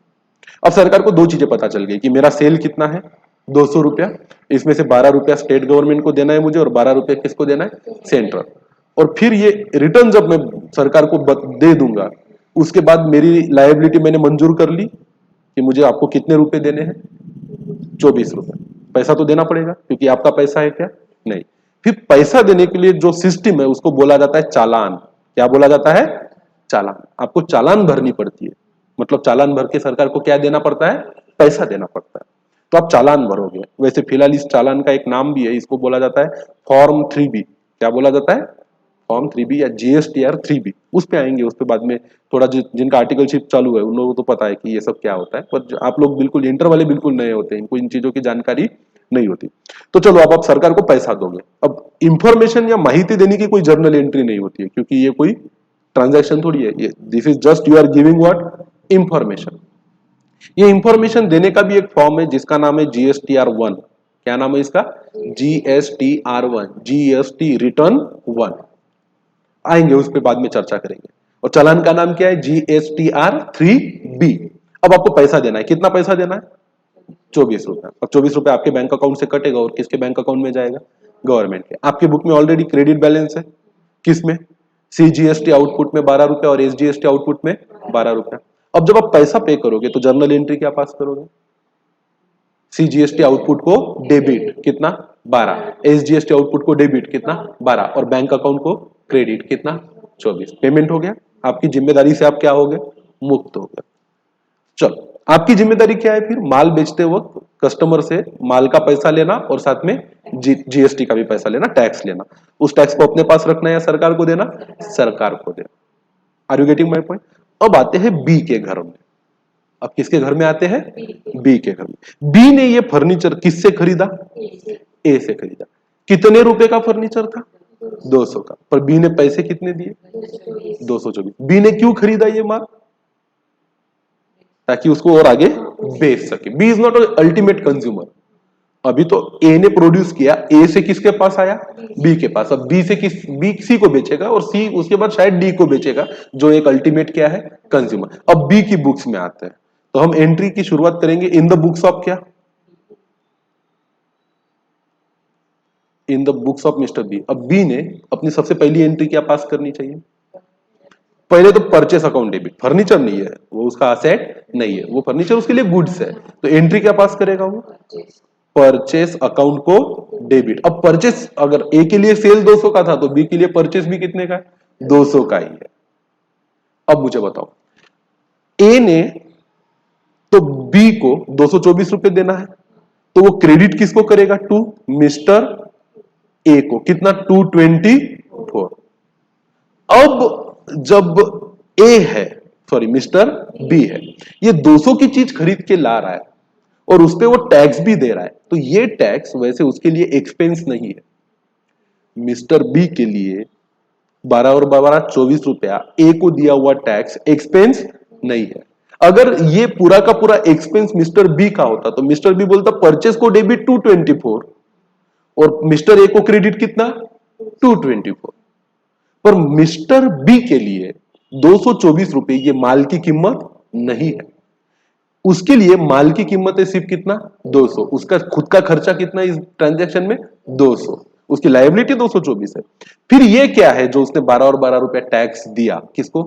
अब सरकार को दो चीजें पता चल गई कि मेरा सेल कितना है? 200 रुपया। इसमें से 12 रुपया स्टेट गवर्नमेंट को देना है मुझे, और 12 रुपया किसको देना है? सेंट्रल। और फिर ये रिटर्न जब मैं सरकार को दे दूंगा, उसके बाद मेरी लायबिलिटी मैंने मंजूर कर ली कि मुझे आपको कितने रुपए देने हैं? 24 रुपए। पैसा तो देना पड़ेगा क्योंकि आपका पैसा है। क्या? नहीं। फिर पैसा देने के लिए जो सिस्टम है उसको बोला जाता है चालान। क्या बोला जाता है? चालान। आपको चालान भरनी पड़ती है। मतलब चालान भर के सरकार को क्या देना पड़ता है? पैसा देना पड़ता है। तो आप चालान भरोगे। वैसे फिलहाल इस चालान का एक नाम भी है, इसको बोला जाता है फॉर्म 3B। क्या बोला जाता है? फॉर्म 3B या जीएसटीआर 3B। उस पे आएंगे, उस पे बाद में। थोड़ा जिनका आर्टिकलशिप चालू है उन लोगों को तो पता है कि ये सब क्या होता है, पर आप लोग बिल्कुल इंटर वाले बिल्कुल नए होते हैं, इनको इन चीजों की जानकारी नहीं होती। तो चलो, अब आप सरकार को पैसा दोगे। अब इंफॉर्मेशन या माहिती देने की कोई जर्नल एंट्री नहीं होती है, क्योंकि ये कोई ट्रांजैक्शन थोड़ी है। ये this is just you are giving what? Information. ये इंफॉर्मेशन देने का भी एक फॉर्म है जिसका नाम है जीएसटीआर 1। क्या नाम है इसका? GSTR 1, GST return 1। आएंगे उस पर, बाद में चर्चा करेंगे। और चालान का नाम क्या है? GSTR 3B। अब आपको पैसा देना है। कितना पैसा देना है? 24 रुपए। अब 24 रुपए आपके बैंक अकाउंट से कटेगा और किसके बैंक अकाउंट में जाएगा? गवर्नमेंट के। आपके बुक में ऑलरेडी क्रेडिट बैलेंस है, किसमें? सीजीएसटी आउटपुट में 12 रुपए और एसजीएसटी आउटपुट में 12 रुपए। अब जब आप पैसा पे करोगे तो जर्नल एंट्री क्या पास करोगे? सीजीएसटी आउटपुट को डेबिट कितना? 12, एसजीएसटी आउटपुट को डेबिट कितना? 12 और बैंक अकाउंट को क्रेडिट कितना? 24। पेमेंट हो गया, आपकी जिम्मेदारी से आप क्या हो गए? मुक्त हो गए। चलो, आपकी जिम्मेदारी क्या है फिर? माल बेचते वक्त कस्टमर से माल का पैसा लेना और साथ में जीएसटी का भी पैसा लेना, टैक्स लेना। उस टैक्स को अपने पास रखना या सरकार को देना? सरकार को देना। Are you getting my point? अब आते हैं बी के घर में। अब किसके घर में आते हैं? बी के घर में। बी ने ये फर्नीचर किससे खरीदा? ए से खरीदा। कितने रुपए का फर्नीचर था? 200 का। पर बी ने पैसे कितने दिए? 224। बी ने क्यों खरीदा ये माल? ताकि उसको और आगे बेच सके। B is not ultimate consumer. अभी तो ए ने प्रोड्यूस किया, ए से किसके पास आया? बी के पास। अब बी से बी सी को बेचेगा और सी उसके बाद शायद डी को बेचेगा, जो एक अल्टीमेट क्या है? कंज्यूमर। अब बी की बुक्स में आते हैं, तो हम एंट्री की शुरुआत करेंगे इन द बुक्स ऑफ क्या? In the books of mister B. अब बी ने अपनी सबसे पहली एंट्री क्या पास करनी चाहिए? पहले तो परचेस अकाउंट डेबिट। फर्नीचर नहीं है वो, उसका असेट नहीं है वो, फर्नीचर उसके लिए गुड्स है। तो एंट्री क्या पास करेगा वो? परचेस अकाउंट को डेबिट। अब परचेस अगर ए के लिए सेल 200 का था तो बी के लिए परचेस भी कितने का है? 200 का ही है। अब मुझे बताओ, ए ने तो बी को 224 रुपए देना है, तो वो क्रेडिट किसको करेगा? टू मिस्टर ए को। कितना? 224। अब जब ए है, सॉरी मिस्टर बी है, ये 200 की चीज खरीद के ला रहा है और उस पे वो टैक्स भी दे रहा है, तो ये टैक्स वैसे उसके लिए एक्सपेंस नहीं है। मिस्टर बी के लिए 12 और 12 24 रुपया ए को दिया हुआ टैक्स एक्सपेंस नहीं है। अगर ये पूरा का पूरा एक्सपेंस मिस्टर बी का होता तो मिस्टर बी बोलता परचेस को डेबिट 224 और मिस्टर ए को क्रेडिट कितना? 224। पर मिस्टर बी के लिए 224 रुपए ये माल की कीमत नहीं है। उसके लिए माल की कीमत है सिर्फ कितना? 200। उसका खुद का खर्चा कितना इस ट्रांजैक्शन में? 200। उसकी लायबिलिटी 224 है। फिर ये क्या है जो उसने 12 और 12 रुपया टैक्स दिया? किसको?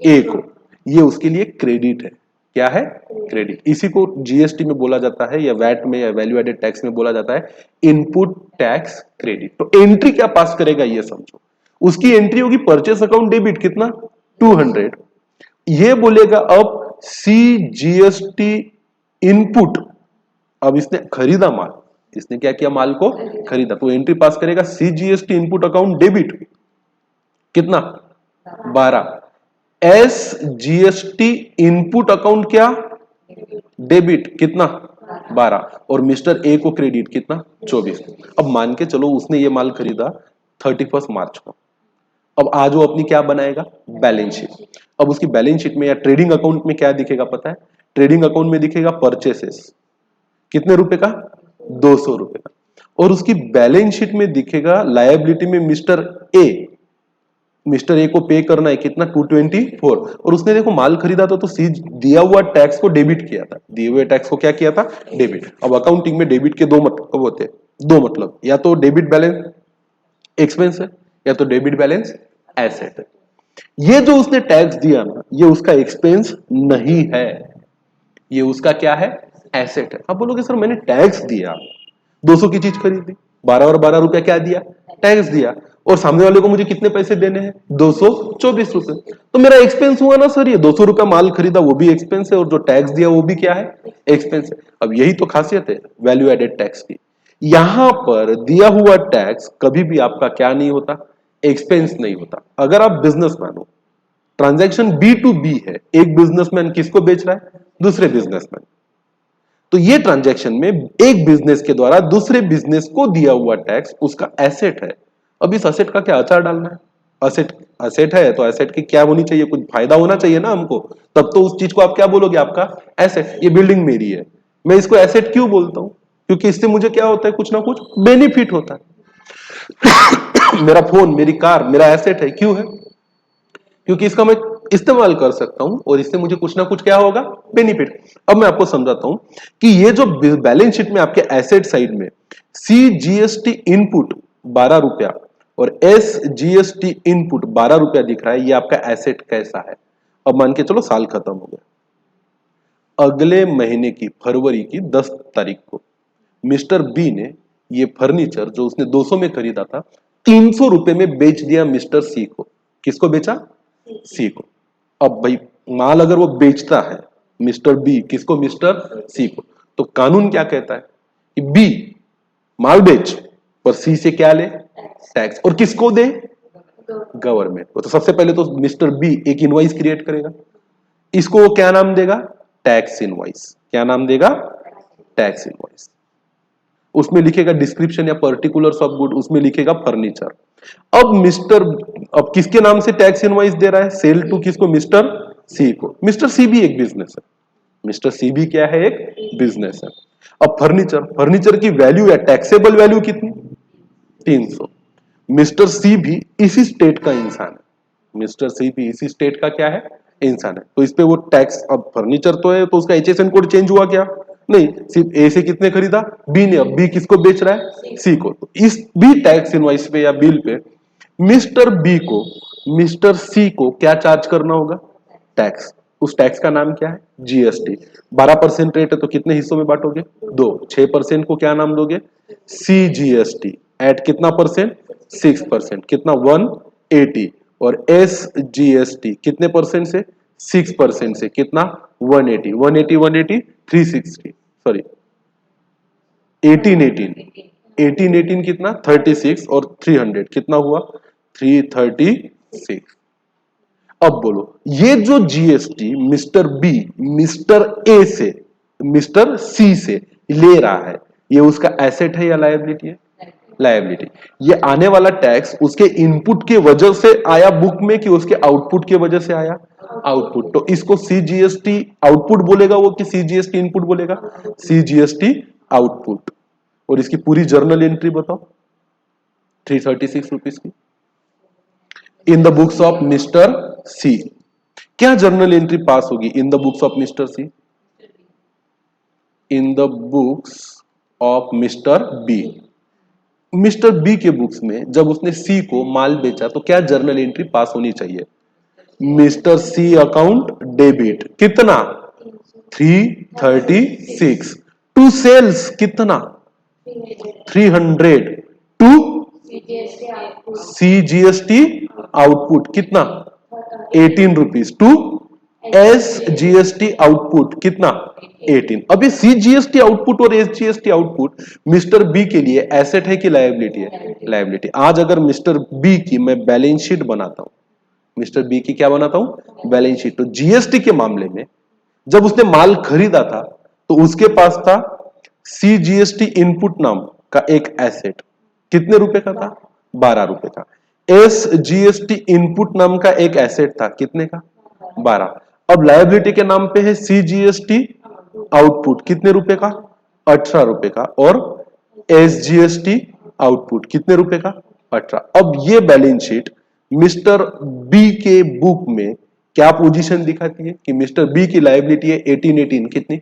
ए को। ये उसके लिए क्रेडिट है। क्या है? क्रेडिट। इसी को जीएसटी में बोला जाता है या वैट में या वैल्यू एडेड टैक्स में बोला जाता है इनपुट टैक्स क्रेडिट। तो एंट्री क्या पास करेगा ये समझो। उसकी एंट्री होगी परचेस अकाउंट डेबिट कितना? 200। ये बोलेगा अब सीजीएसटी इनपुट। अब इसने खरीदा माल, इसने क्या किया? माल को खरीदा, तो एंट्री पास करेगा सीजीएसटी इनपुट अकाउंट डेबिट कितना? 12। एसजीएसटी इनपुट अकाउंट क्या? डेबिट कितना? 12। और मिस्टर ए को क्रेडिट कितना? 24। अब मान के चलो उसने ये माल खरीदा 31 मार्च को। अब आज वो अपनी क्या बनाएगा? Balance sheet. अब उसकी बैलेंस शीट में या ट्रेडिंग अकाउंट में क्या दिखेगा पता है? ट्रेडिंग अकाउंट में दिखेगा परचेसेस कितने रुपए का? 200 रुपए का। और उसकी बैलेंस शीट में दिखेगा लायबिलिटी में मिस्टर ए को पे करना है कितना? 224। और उसने देखो माल खरीदा था तो सीज दिया हुआ टैक्स को डेबिट किया था, दिए हुए टैक्स को क्या किया था? डेबिट। अब अकाउंटिंग में डेबिट के दो मतलब होते हैं, दो मतलब, या तो डेबिट बैलेंस एक्सपेंस है या तो डेबिट बैलेंस एसेट है। ये जो उसने टैक्स दिया ना, ये उसका एक्सपेंस नहीं है, ये उसका क्या है? एसेट है। आप बोलोगे सर मैंने टैक्स दिया, 200 की चीज खरीदी, 12 और 12 रुपया क्या दिया? टैक्स दिया, और सामने वाले को मुझे कितने पैसे देने हैं? 224 रुपए। तो मेरा एक्सपेंस हुआ ना सर, ये 200 रुपया माल खरीदा वो भी एक्सपेंस है और जो टैक्स दिया वो भी क्या है? एक्सपेंस है। अब यही तो खासियत है वैल्यू एडेड टैक्स की। यहां पर दिया हुआ टैक्स कभी भी आपका क्या नहीं होता? एक्सपेंस नहीं होता। अगर आप बिजनेसमैन हो, ट्रांजैक्शन बी टू बी है, एक बिजनेसमैन किसको बेच रहा है? दूसरे बिजनेसमैन। तो ये ट्रांजैक्शन में एक बिजनेस के द्वारा दूसरे बिजनेस को दिया हुआ टैक्स उसका एसेट है। अब इस एसेट का क्या अचार डालना है? असेट असेट है तो एसेट की क्या होनी चाहिए? कुछ फायदा होना चाहिए ना हमको, तब तो उस चीज को आप क्या बोलोगे? आपका एसेट। ये बिल्डिंग मेरी है, मैं इसको एसेट क्यों बोलता हूं? क्योंकि इससे मुझे क्या होता है? कुछ ना कुछ बेनिफिट होता है। मेरा फोन, मेरी कार मेरा एसेट है। क्यों है? क्योंकि इसका मैं इस्तेमाल कर सकता हूं और इससे मुझे कुछ ना कुछ क्या होगा, बेनिफिट। अब मैं आपको समझाता हूं कि ये जो बैलेंस शीट में आपके एसेट साइड में CGST इनपुट 12 रुपया और SGST इनपुट 12 रुपया दिख रहा है, ये आपका एसेट कैसा है। अब मान के चलो साल खत्म हो गया, अगले महीने की फरवरी की 10 तारीख को मिस्टर बी ने ये फर्नीचर जो उसने 200 में खरीदा था 300 रुपए में बेच दिया मिस्टर सी को। किसको बेचा? सी को। अब भाई माल अगर वो बेचता है मिस्टर बी, किसको? मिस्टर सी को, तो कानून क्या कहता है कि बी माल बेच पर सी से क्या ले? टैक्स। और किसको दे? गवर्नमेंट को। तो सबसे पहले तो मिस्टर बी एक इनवॉइस क्रिएट करेगा, इसको वो क्या नाम देगा? Tax invoice. क्या नाम देगा? Tax invoice. उसमें लिखेगा डिस्क्रिप्शन या पर्टिकुलर्स ऑफ गुड, उसमें लिखेगा फर्नीचर। अब किसके नाम से टैक्स इनवॉइस दे रहा है? सेल टू किसको? मिस्टर सी को। मिस्टर सी भी एक बिजनेस है, मिस्टर सी भी क्या है? एक बिजनेस है। अब फर्नीचर की वैल्यू या टैक्सेबल वैल्यू कितनी? 300। मिस्टर सी भी इसी स्टेट का इंसान है, मिस्टर सी भी इसी स्टेट का क्या है? इंसान है। तो इस पे वो टैक्स, अब फर्नीचर तो है तो उसका HSN कोड चेंज हुआ क्या? नहीं, सिर्फ ए से कितने खरीदा? बी ने। अब बी किसको बेच रहा है? सी को। तो इस भी टैक्स इनवॉइस पे या बिल पे मिस्टर बी को मिस्टर सी को क्या चार्ज करना होगा? टैक्स। उस टैक्स का नाम क्या है? GST। 12% रेट है तो कितने हिस्सों में बांटोगे? 2। 6% को क्या नाम दोगे? CGST। एट कितना परसेंट? 6%। कितना? 180। और SGST कितने परसेंट से? 6% से। कितना? 180। 180 360, सॉरी 18 कितना? 36 और 300 कितना हुआ? 336। अब बोलो, ये जो GST mister B mister A से मिस्टर सी से ले रहा है, ये उसका एसेट है या लायबिलिटी है? लायबिलिटी। ये आने वाला टैक्स उसके इनपुट के वजह से आया बुक में कि उसके आउटपुट के वजह से आया? आउटपुट। तो इसको CGST आउटपुट बोलेगा वो कि CGST इनपुट बोलेगा? CGST output. और इसकी पूरी जर्नल एंट्री बताओ 336 रुपीज की in the books of mister C. क्या जर्नल एंट्री पास होगी in the books of mister C? In the books of mister B. Mister B के बुक्स में जब उसने सी को माल बेचा तो क्या जर्नल एंट्री पास होनी चाहिए? Mister C account debit. कितना? 336। टू सेल्स कितना? 300। टू CGST आउटपुट कितना? 18 रुपीज। टू SGST आउटपुट कितना? 18। अब ये CGST आउटपुट और SGST आउटपुट मिस्टर बी के लिए एसेट है कि लायबिलिटी है? लायबिलिटी। आज अगर मिस्टर बी की मैं बैलेंस शीट बनाता हूं, मिस्टर बी की क्या बनाता हूं? Balance sheet. तो GST के मामले में जब उसने माल खरीदा था तो उसके पास था CGST इनपुट नाम का एक एसेट। कितने रुपए का था? 12 रुपए का। SGST इनपुट नाम का एक एसेट था, कितने का? 12। अब लायबिलिटी के नाम पे है CGST आउटपुट, कितने रुपए का? 18 रुपए का। और SGST आउटपुट कितने रुपए का? 18। अब ये बैलेंस शीट मिस्टर बी के बुक में क्या पोजीशन दिखाती है कि मिस्टर बी की लायबिलिटी है 18 कितनी?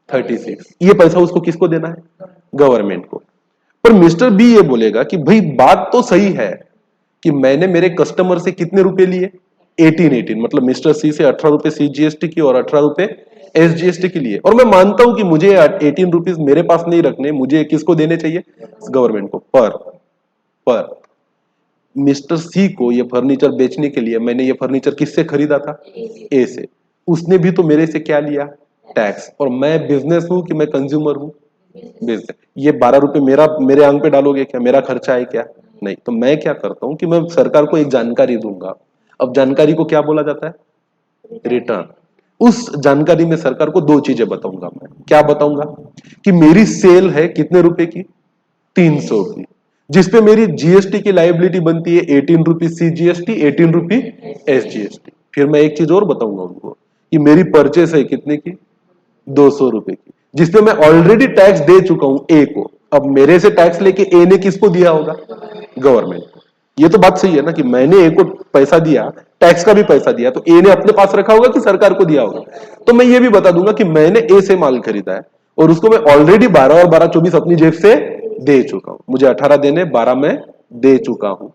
36। ये पैसा उसको किसको देना है? गवर्नमेंट को। पर मिस्टर बी ये बोलेगा कि भाई बात तो सही है कि मैंने मेरे कस्टमर से कितने रुपए लिए? 18। मतलब मिस्टर सी से 18 रुपए CGST की और 18 रुपए SGST के लिए। और मैं मानता हूं कि मुझे 18 रुपीज मेरे पास नहीं रखने, मुझे किसको देने चाहिए? गवर्नमेंट को। पर मिस्टर सी को ये फर्नीचर बेचने के लिए मैंने ये फर्नीचर किससे खरीदा था? ए से। उसने भी तो मेरे से क्या लिया? टैक्स। और मैं बिजनेस हूं कि मैं कंज्यूमर हूं? बिजनेस। ये 12 रुपए मेरे आंग पे डालोगे क्या? मेरा खर्चा है क्या? नहीं। तो मैं क्या करता हूं कि मैं सरकार को एक जानकारी दूंगा। अब जानकारी को क्या बोला जाता है? रिटर्न। उस जानकारी में सरकार को 2 चीजें बताऊंगा। मैं क्या बताऊंगा? कि मेरी सेल है कितने रुपए की? 300 की, जिसपे मेरी GST की लायबिलिटी बनती है 18 रुपी CGST, 18 रुपी SGST। फिर मैं एक चीज और बताऊंगा उनको कि मेरी परचेस है कितने की? 200 रुपए की, जिसपे मैं ऑलरेडी टैक्स दे चुका हूं ए को। अब मेरे से टैक्स लेके ए ने किसको दिया होगा? गवर्नमेंट को। ये तो बात सही है ना कि मैंने ए को पैसा दिया टैक्स का भी पैसा दिया, तो ए ने अपने पास रखा होगा कि सरकार को दिया होगा? तो मैं ये भी बता दूंगा कि मैंने ए से माल खरीदा है और उसको मैं ऑलरेडी 12 और 12 24 अपनी जेब से दे चुका हूं। मुझे 18 देने, 12 में दे चुका हूं।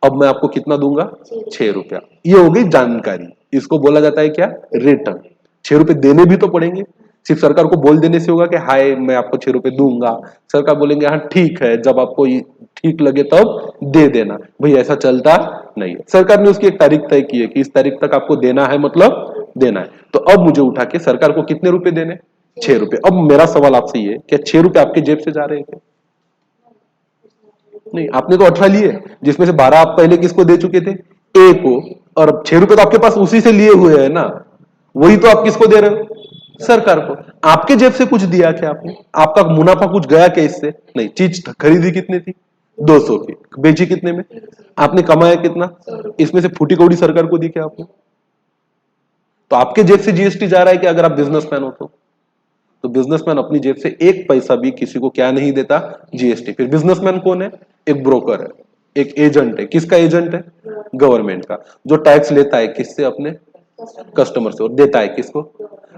अब मैं आपको कितना दूंगा? 6 रुपया। ये हो गई जानकारी, इसको बोला जाता है क्या? रिटर्न। 6 रुपए देने भी तो पड़ेंगे, सिर्फ सरकार को बोल देने से होगा कि हाय मैं आपको 6 रुपए दूंगा? सरकार बोलेंगे हाँ ठीक है, जब आपको ठीक लगे तब दे देना। भाई ऐसा चलता नहीं है। सरकार ने उसकी एक तारीख तय की है कि इस तारीख तक आपको देना है, मतलब देना है। तो अब मुझे उठा के सरकार को कितने रुपए देने? 6 रुपए। अब मेरा सवाल आपसे ये, क्या 6 रुपए आपके जेब से जा रहे हैं क्या? नहीं, आपने तो 18 लिए, जिसमें से 12 आप पहले किसको दे चुके थे? ए को। और 6 रुपए तो आपके पास उसी से लिए हुए हैं ना, वही तो आप किसको दे रहे हो? सरकार को। आपके जेब से कुछ दिया क्या आपने? आपका मुनाफा कुछ गया क्या इससे? नहीं। चीज खरीदी कितने थी? 200 की। बेची कितने में? आपने कमाया कितना? इसमें से फूटी कौड़ी सरकार को दी क्या आपने? तो आपके जेब से जीएसटी जा रहा है कि अगर आप बिजनेसमैन हो तो बिजनेसमैन अपनी जेब से एक पैसा भी किसी को क्या नहीं देता? जीएसटी। फिर बिजनेसमैन कौन है? एक ब्रोकर है, एक एजेंट है। किसका एजेंट है? गवर्नमेंट का, जो टैक्स लेता है किससे? अपने कस्टमर से, और देता है किसको?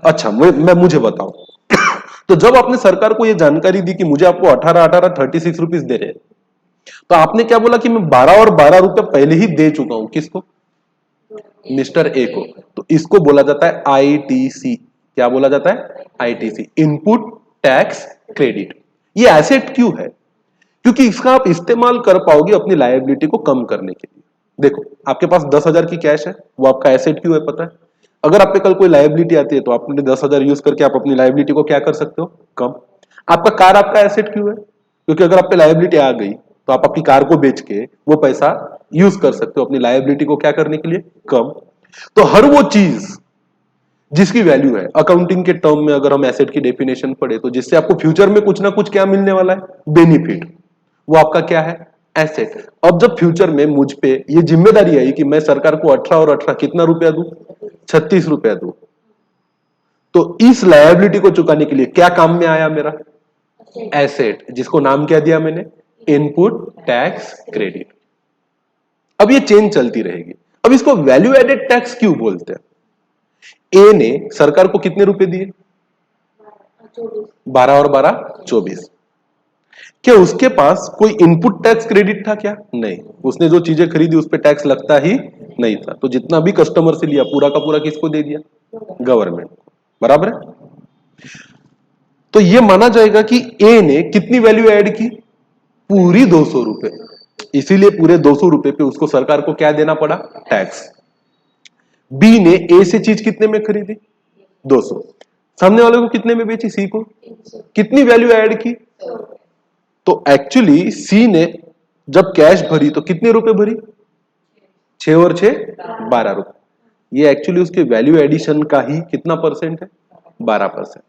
अच्छा, मुझे बताओ तो जब आपने सरकार को यह जानकारी दी कि मुझे आपको 18 36 रुपीज दे रहे हैं, तो आपने क्या बोला कि मैं 12 और 12 रुपए पहले ही दे चुका हूं? किसको? मिस्टर ए को। तो इसको बोला जाता है आईटीसी। क्या बोला जाता है? ITC, input tax credit. ये एसेट क्यों है? क्योंकि इसका आप इस्तेमाल कर पाओगे अपनी लायबिलिटी को कम करने के लिए। देखो, आपके पास 10,000 की कैश है, वो आपका एसेट क्यों है पता है? अगर आप पे कल कोई लायबिलिटी आती है तो आपने 10,000 यूज करके आप अपनी लायबिलिटी को क्या कर सकते हो? कम। आपका कार आपका एसेट क्यों है? क्योंकि अगर आप पे लायबिलिटी आ गई तो आप अपनी कार को बेच के वो पैसा यूज कर सकते हो अपनी लायबिलिटी को क्या करने के लिए? कम। तो हर वो चीज जिसकी वैल्यू है, अकाउंटिंग के टर्म में अगर हम एसेट की डेफिनेशन पढ़े तो जिससे आपको फ्यूचर में कुछ ना कुछ क्या मिलने वाला है? बेनिफिट। वो आपका क्या है? एसेट। अब जब फ्यूचर में मुझ पे ये जिम्मेदारी आई कि मैं सरकार को 18 और 18 कितना रुपया दूं? 36 रुपया दूं, तो इस लायबिलिटी को चुकाने के लिए क्या काम में आया मेरा? एसेट, जिसको नाम क्या दिया मैंने? Input tax credit. अब ये चेंज चलती रहेगी। अब इसको वैल्यू एडेड टैक्स क्यों बोलते हैं? ए ने सरकार को कितने रुपए दिए? 12 और 12 24। क्या उसके पास कोई इनपुट टैक्स क्रेडिट था क्या? नहीं। उसने जो चीजें खरीदी उस पर टैक्स लगता ही नहीं था। तो जितना भी कस्टमर से लिया पूरा का पूरा किसको दे दिया? गवर्नमेंट को। बराबर है? तो यह माना जाएगा कि ए ने कितनी वैल्यू ऐड की? पूरी 200 रुपए। इसीलिए पूरे 200 रुपए पे उसको सरकार को क्या देना पड़ा? टैक्स। बी ने ए से चीज कितने में खरीदी? 200। सामने वाले को कितने में बेची? सी को। कितनी वैल्यू ऐड की? तो एक्चुअली सी ने जब कैश भरी तो कितने रुपए भरी? 6 और 6 12 रुपए। ये एक्चुअली उसके वैल्यू एडिशन का ही कितना परसेंट है? 12%।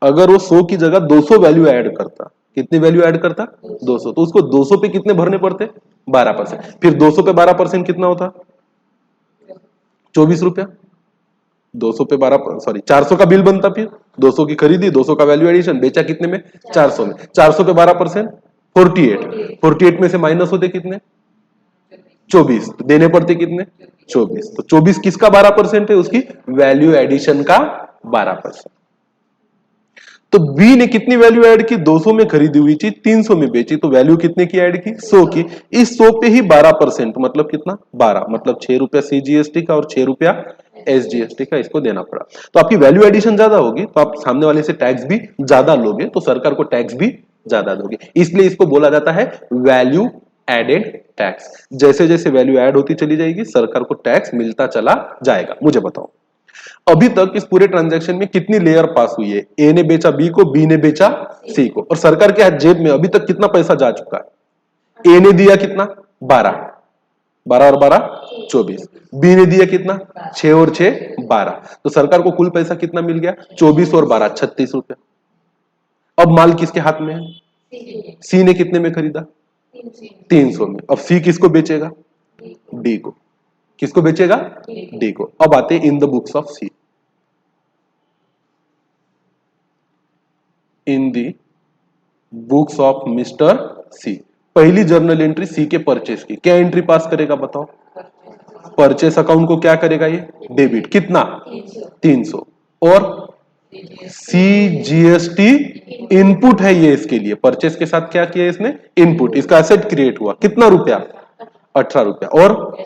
अगर वो 100 की जगह 200 वैल्यू ऐड करता, कितनी वैल्यू ऐड करता? 200, तो उसको 200 पे कितने भरने पड़ते? 12%। फिर 200 पे 12% कितना होता? 24 रुपया। 200 पे 12, सॉरी 400 का बिल बनता। फिर 200 की खरीदी, 200 का वैल्यू एडिशन, बेचा कितने में? 400 में। 400 पे 12% 48। 48 में से माइनस होते कितने? 24। तो देने पड़ते कितने? 24। तो 24 किसका 12% है? उसकी वैल्यू एडिशन का 12%। तो बी ने कितनी वैल्यू ऐड की? 200 में खरीदी हुई चीज 300 में बेची, तो वैल्यू कितने की ऐड की? 100 की। इस 100 पे ही 12%, मतलब कितना? 12, मतलब 6 रुपया सीजीएसटी का और 6 रुपया एसजीएसटी का इसको देना पड़ा। तो आपकी वैल्यू एडिशन ज्यादा होगी तो आप सामने वाले से टैक्स भी ज्यादा लोगे, तो सरकार को टैक्स भी ज्यादा दोगे। इसलिए इसको बोला जाता है वैल्यू एडेड टैक्स। जैसे जैसे वैल्यू ऐड होती चली जाएगी सरकार को टैक्स मिलता चला जाएगा। मुझे बताओ, अभी तक इस पूरे ट्रांजैक्शन में कितनी लेयर पास हुई है? ए ने बेचा बी को, बी ने बेचा सी को, और सरकार के जेब में अभी तक कितना पैसा जा चुका है? ए ने दिया कितना? 12। 12 और 12 24। बी ने दिया कितना? 6 और 6 12। तो सरकार को कुल पैसा कितना मिल गया? 24 और 12 36 रुपया। अब माल किसके हाथ में है? सी ने कितने में खरीदा? 300 में। अब सी किसको बेचेगा? डी को। किसको बेचेगा? डी को। अब आते in the books of C. In the books of mister C, पहली जर्नल एंट्री सी के परचेस की, क्या एंट्री पास करेगा बताओ? परचेस अकाउंट को क्या करेगा ये? डेबिट। कितना? 300। और सीजीएसटी इनपुट है ये इसके लिए, परचेस के साथ क्या किया इसने? इनपुट। इसका एसेट क्रिएट हुआ कितना रुपया? 18 रुपया। और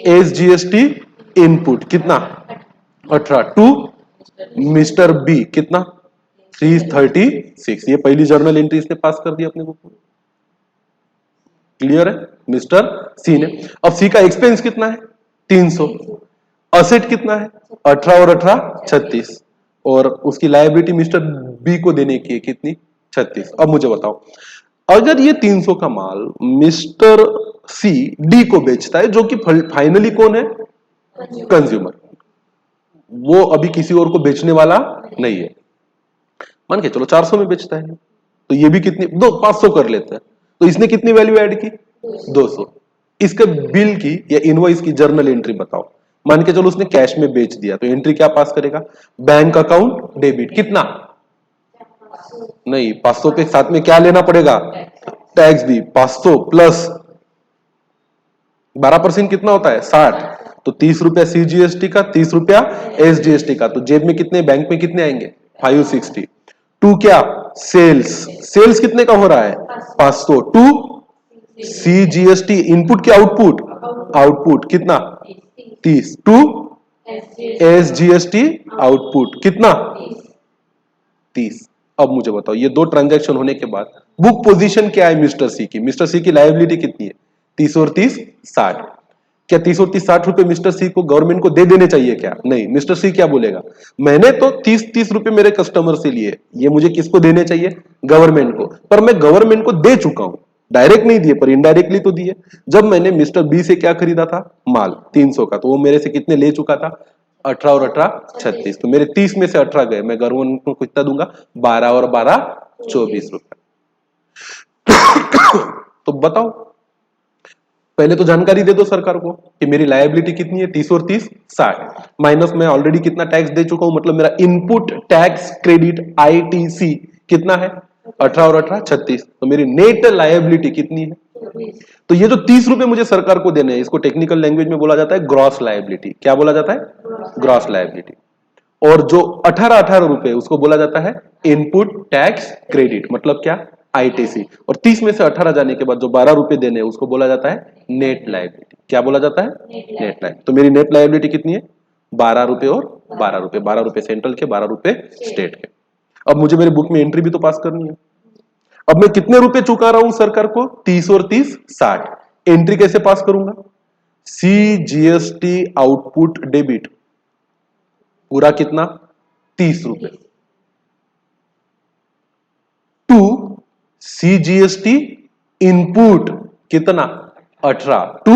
एसजीएसटी इनपुट कितना? 18 टू मिस्टर बी कितना? 336। ये पहली जर्नल एंट्री इसने पास कर दी अपने बुक में। क्लियर है? मिस्टर सी ने। अब सी का एक्सपेंस कितना है? 300। असेट कितना है? 18 और 18 36। और उसकी लायबिलिटी मिस्टर बी को देने की है कितनी? 36। अब मुझे बताओ, अगर ये 300 का माल मिस्टर सी डी को बेचता है, जो कि फाइनली कौन है? कंज्यूमर। वो अभी किसी और को बेचने वाला नहीं है। मान के चलो 400 में बेचता है, तो ये भी कितनी? 500 कर लेते हैं। तो इसने कितनी वैल्यू ऐड की? 200। इसके बिल की या इनवॉइस की जर्नल एंट्री बताओ। मान के चलो उसने कैश में बेच दिया, तो एंट्री क्या पास करेगा? Bank account debit. कितना? नहीं, 500 पे साथ में क्या लेना पड़ेगा? टैक्स भी। 500 प्लस 12% कितना होता है? 60। तो 30 रुपया सीजीएसटी का, 30 रुपया एसजीएसटी का। तो जेब में कितने, बैंक में कितने आएंगे? 560। टू क्या? सेल्स। सेल्स कितने का हो रहा है? 500 टू सीजीएसटी इनपुट के आउटपुट, आउटपुट कितना? 30 टू एसजीएसटी आउटपुट कितना? 30। अब मुझे बताओ, ये दो ट्रांजैक्शन होने के बाद बुक पोजीशन क्या है मिस्टर सी की? मिस्टर सी की लायबिलिटी कितनी है? 30 और 30 60। क्या 30 और 30 60 रुपए मिस्टर सी को गवर्नमेंट को दे देने चाहिए क्या? नहीं। मिस्टर सी क्या बोलेगा? मैंने तो 30 रुपए मेरे कस्टमर से लिए, ये मुझे किसको देने चाहिए? गवर्नमेंट को। पर मैं गवर्नमेंट को दे चुका हूं, डायरेक्ट नहीं दिए पर इनडायरेक्टली तो दिए। जब मैंने मिस्टर बी से क्या खरीदा था? माल 300 का, तो वो मेरे से कितने ले चुका था? 18 और 18 36। तो मेरे 30 में से 18 गए, मैं गवर्नमेंट को कितना दूंगा? 12 और 12 24 रुपए। तो बताओ, पहले तो जानकारी दे दो सरकार को कि मेरी लायबिलिटी कितनी है? 30 और 30 60। माइनस मैं ऑलरेडी कितना टैक्स दे चुका हूं, मतलब मेरा इनपुट टैक्स क्रेडिट आईटीसी कितना है? 18 और 18 36। तो मेरी नेट लायबिलिटी कितनी है? तो ये जो 30 रुपए मुझे सरकार को देने हैं, इसको टेक्निकल लैंग्वेज में बोला जाता है ग्रॉस लायबिलिटी। क्या बोला जाता है? Gross liability. और जो 18 रुपए उसको बोला जाता है इनपुट टैक्स क्रेडिट, मतलब क्या? आईटीसी। और 30 में से 18 जाने के बाद जो 12 रुपए देने हैं उसको बोला जाता है नेट लायबिलिटी। क्या बोला जाता है? Net liability. तो मेरी नेट लायबिलिटी कितनी है? 12 रुपए और 12 रुपए। 12 रुपए सेंट्रल के, 12 रुपए स्टेट के। अब मुझे मेरे बुक में एंट्री भी तो पास करनी है। अब मैं कितने रुपए चुका रहा हूं सरकार को? 30 और 30 60। एंट्री कैसे पास करूंगा? सीजीएसटी आउटपुट डेबिट पूरा कितना? 30 रुपए टू सीजीएसटी इनपुट कितना? 18 टू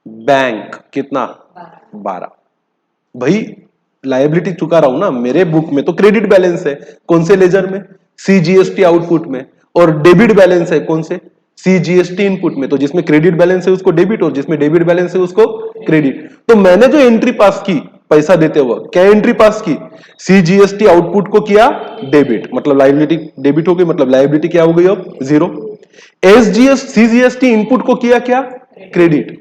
बैंक कितना? 12। भाई लायबिलिटी चुका रहा हूं ना, मेरे बुक में तो क्रेडिट बैलेंस है। कौन से लेजर में? सीजीएसटी आउटपुट में। और डेबिट बैलेंस है कौन से? सीजीएसटी इनपुट में। तो जिसमें क्रेडिट बैलेंस है उसको डेबिट, और जिसमें डेबिट बैलेंस है उसको क्रेडिट। तो मैंने जो एंट्री पास की पैसा देते हुए, क्या एंट्री पास की? सीजीएसटी आउटपुट को किया डेबिट, मतलब लायबिलिटी डेबिट हो गई, मतलब लायबिलिटी क्या हो गई? अब जीरो। एसजीएस सीजीएसटी इनपुट को किया क्या? क्रेडिट।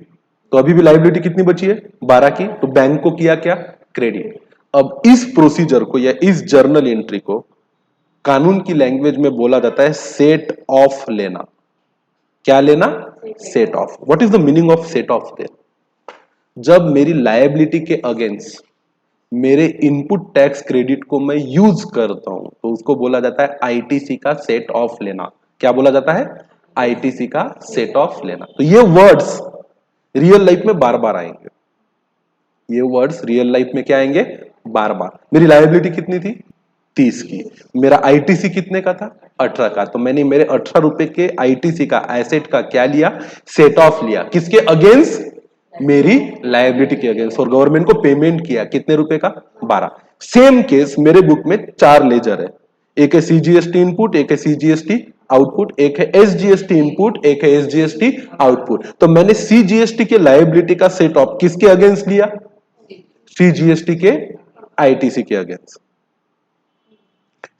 तो अभी भी लायबिलिटी कितनी बची है? 12 की। तो बैंक को किया क्या? क्रेडिट। अब इस प्रोसीजर को या इस जर्नल एंट्री को कानून की लैंग्वेज में बोला जाता है सेट ऑफ लेना। क्या लेना? Set of. What is the meaning of set of their? जब मेरी लायबिलिटी के अगेंस्ट मेरे इनपुट टैक्स क्रेडिट को मैं यूज करता हूं, तो उसको बोला जाता है आईटीसी का सेट ऑफ लेना। क्या बोला जाता है? आईटीसी का सेट ऑफ लेना। तो ये वर्ड्स रियल लाइफ में बार बार आएंगे। ये वर्ड्स रियल लाइफ में क्या आएंगे? बार बार। मेरी लायबिलिटी कितनी थी? 30 की। मेरा आईटीसी कितने का था? 18 का। तो मैंने मेरे 18 रुपए के आईटीसी का एसेट का क्या लिया? सेट ऑफ लिया। किसके अगेंस्ट? मेरी लायबिलिटी के अगेंस्ट। और गवर्नमेंट को पेमेंट किया कितने रुपए का? 12। सेम केस मेरे बुक में 4 लेजर है। एक है सीजीएसटी इनपुट, एक है सीजीएसटी आउटपुट, एक है एसजीएसटी इनपुट, एक है एसजीएसटी आउटपुट। तो मैंने सीजीएसटी के लायबिलिटी का सेट ऑफ किसके अगेंस्ट लिया? सीजीएसटी के आईटीसी के अगेंस्ट।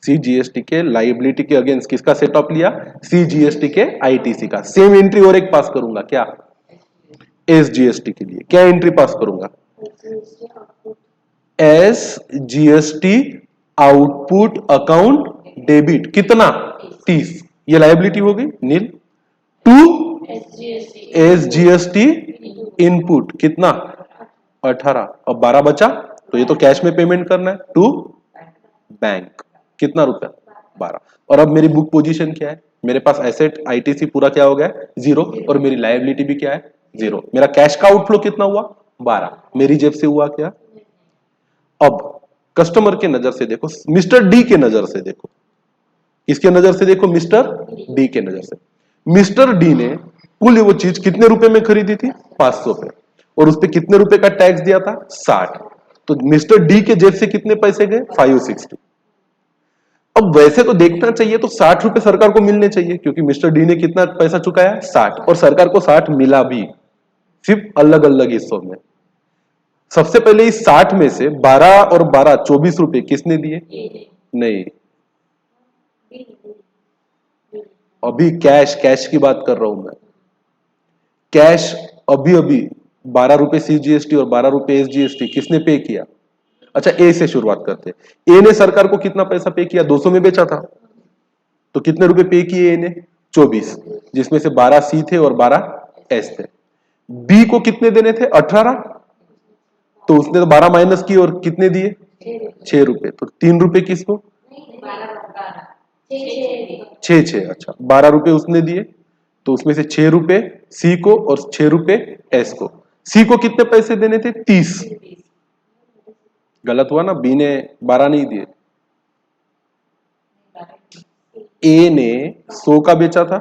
सीजीएसटी के लायबिलिटी के अगेंस्ट किसका सेट ऑफ लिया? सीजीएसटी के आईटीसी का। सेम एंट्री और एक पास करूंगा क्या? एसजीएसटी के लिए क्या एंट्री पास करूंगा? एसजीएसटी आउटपुट अकाउंट डेबिट कितना? 30। ये लायबिलिटी हो गई नील। टू एसजीएसटी इनपुट कितना? 18। अब 12 बचा तो ये तो कैश में पेमेंट करना है टू बैंक। कितना रुपया? 12। और अब मेरी बुक पोजीशन क्या है? मेरे पास एसेट आईटीसी पूरा क्या हो गया? 0। और मेरी लायबिलिटी भी क्या है? 0। मेरा कैश का आउटफ्लो कितना हुआ? 12। मेरी जेब से हुआ क्या? अब कस्टमर के नजर से देखो, मिस्टर डी के नजर से देखो, इसके नजर से देखो, मिस्टर डी के नजर से। मिस्टर डी ने कुल वो चीज कितने रुपए में खरीदी थी? 500 पे। और उस पर कितने रुपए का टैक्स दिया था? 60। तो मिस्टर डी के जेब से कितने पैसे गए? 560। अब वैसे तो देखना चाहिए तो 60 रुपए सरकार को मिलने चाहिए, क्योंकि मिस्टर डी ने कितना पैसा चुकाया? 60। और सरकार को 60 मिला भी, सिर्फ अलग अलग हिस्सों में। सबसे पहले इस 60 में से 12 और 12 24 रुपए किसने दिए? नहीं, अभी कैश की बात कर रहा हूं मैं। कैश अभी अभी 12 रुपए सीजीएसटी और 12 रुपए एसजीएसटी किसने पे किया? अच्छा, ए से शुरुआत करते हैं। ए ने सरकार को कितना पैसा पे किया? 200 में बेचा था, तो कितने रुपए पे किए ए ने? 24, जिसमें से 12 सी थे और 12 एस थे। बी को कितने देने थे? 18। तो उसने तो 12 माइनस किए और कितने दिए? 6 रुपए। तो 3 रुपए किसको? 6। अच्छा, 12 रुपए उसने दिए, तो उसमें से 6 रुपए सी को और 6 रुपए एस को। सी को कितने पैसे देने थे? 30। गलत हुआ ना, बी ने 12 नहीं दिए। ए ने 100 का बेचा था,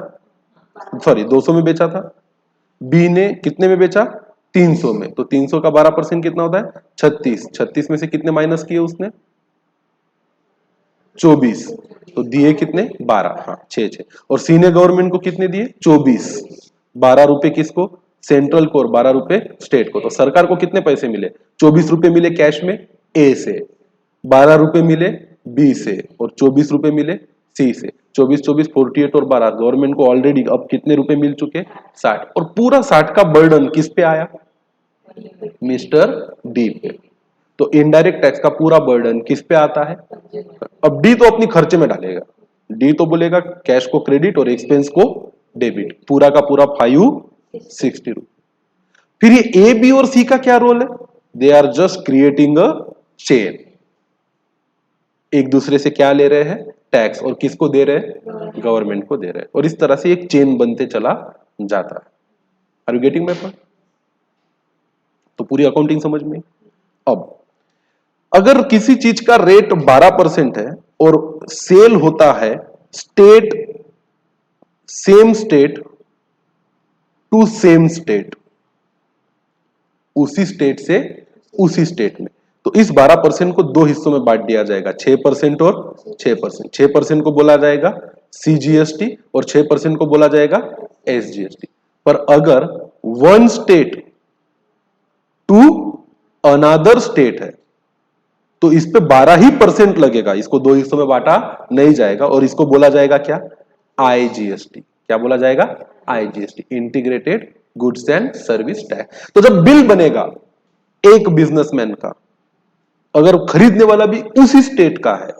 सॉरी 200 में बेचा था। बी ने कितने में बेचा? 300 में। तो 300 का 12% कितना होता है? 36। 36 में से कितने माइनस किए उसने? 24। तो दिए कितने? 12। हाँ, 6। और सी ने गवर्नमेंट को कितने दिए? 24। 12 रुपए किसको? सेंट्रल को, और 12 रुपए स्टेट को। तो सरकार को कितने पैसे मिले? 24 रुपए मिले कैश में ए से, 12 रुपए मिले बी से, और 24 रुपए मिले सी से। 24 24 48 और 12 गवर्नमेंट को ऑलरेडी अब कितने रुपए मिल चुके? 60। और पूरा 60 का बर्डन किस पे आया? मिस्टर डी पे। तो इनडायरेक्ट टैक्स का पूरा बर्डन किस पे आता है? अब डी तो अपनी खर्चे में डालेगा, डी तो बोलेगा कैश को क्रेडिट और एक्सपेंस को डेबिट, पूरा का पूरा 560 रुपए। फिर ये ए बी और सी का क्या रोल है? They are just creating a chain. एक दूसरे से क्या ले रहे हैं? टैक्स। और किसको दे रहे हैं? गवर्नमेंट को दे रहे हैं। और इस तरह से एक चेन बनते चला जाता है। Are you getting my point? तो पूरी अकाउंटिंग समझ में। अब अगर किसी चीज का रेट 12% है और सेल होता है state, same state to same state, उसी स्टेट से उसी स्टेट में, तो इस 12% को दो हिस्सों में बांट दिया जाएगा, 6% और 6%। 6% को बोला जाएगा सीजीएसटी और 6% को बोला जाएगा एसजीएसटी। पर अगर one state to another state है तो इस पे 12% लगेगा, इसको दो हिस्सों में बांटा नहीं जाएगा, और इसको बोला जाएगा क्या? आईजीएसटी। क्या बोला जाएगा? IGST, integrated goods and service tax. तो जब बिल बनेगा एक बिजनेसमैन का, अगर खरीदने वाला भी उसी स्टेट का है,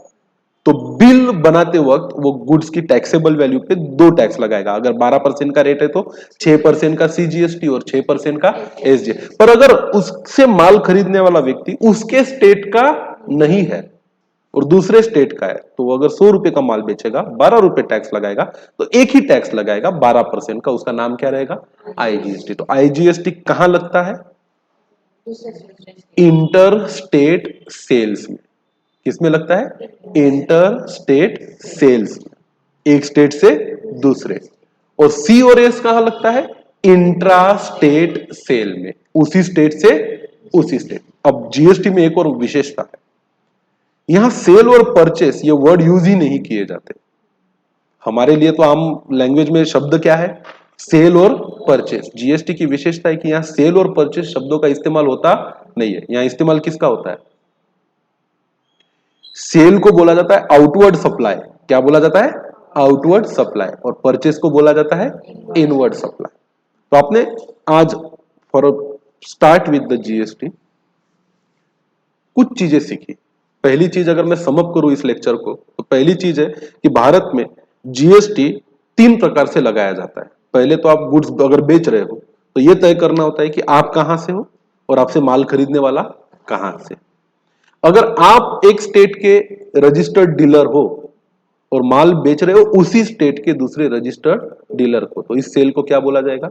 तो बिल बनाते वक्त वो गुड्स की टैक्सेबल वैल्यू पे 2 टैक्स लगाएगा। अगर 12% का रेट है तो 6% का सीजीएसटी और 6% का एसजीएसटी। पर अगर उससे माल खरीदने वाला व्यक्ति उसके स्टेट का नहीं है और दूसरे स्टेट का है, तो वो अगर 100 रुपए का माल बेचेगा, 12 रुपए टैक्स लगाएगा, तो एक ही टैक्स लगाएगा 12% का, उसका नाम क्या रहेगा? आईजीएसटी। तो आईजीएसटी कहां लगता है? इंटर स्टेट सेल्स में। किसमें लगता है? इंटर स्टेट सेल्स में, एक स्टेट से दूसरे। और सी और एस कहां लगता है? इंट्रा स्टेट सेल में, उसी स्टेट से उसी स्टेट। अब जीएसटी में एक और विशेषता है, यहां सेल और परचेस ये वर्ड यूज ही नहीं किए जाते। हमारे लिए तो आम लैंग्वेज में शब्द क्या है? सेल और परचेस। जीएसटी की विशेषता है कि यहां सेल और परचेस शब्दों का इस्तेमाल होता नहीं है। यहां इस्तेमाल किसका होता है? सेल को बोला जाता है आउटवर्ड सप्लाई। क्या बोला जाता है? Outward supply. और परचेस को बोला जाता है इनवर्ड सप्लाई। तो आपने आज for start with the GST कुछ चीजें सीखी। पहली चीज अगर मैं समअप करूं इस लेक्चर को, तो पहली चीज है कि भारत में जीएसटी 3 प्रकार से लगाया जाता है। पहले तो आप गुड्स अगर बेच रहे हो तो यह तय करना होता है कि आप कहां से हो और आपसे माल खरीदने वाला कहां से। अगर आप एक स्टेट के रजिस्टर्ड डीलर हो और माल बेच रहे हो उसी स्टेट के दूसरे रजिस्टर्ड डीलर को, तो इस सेल को क्या बोला जाएगा?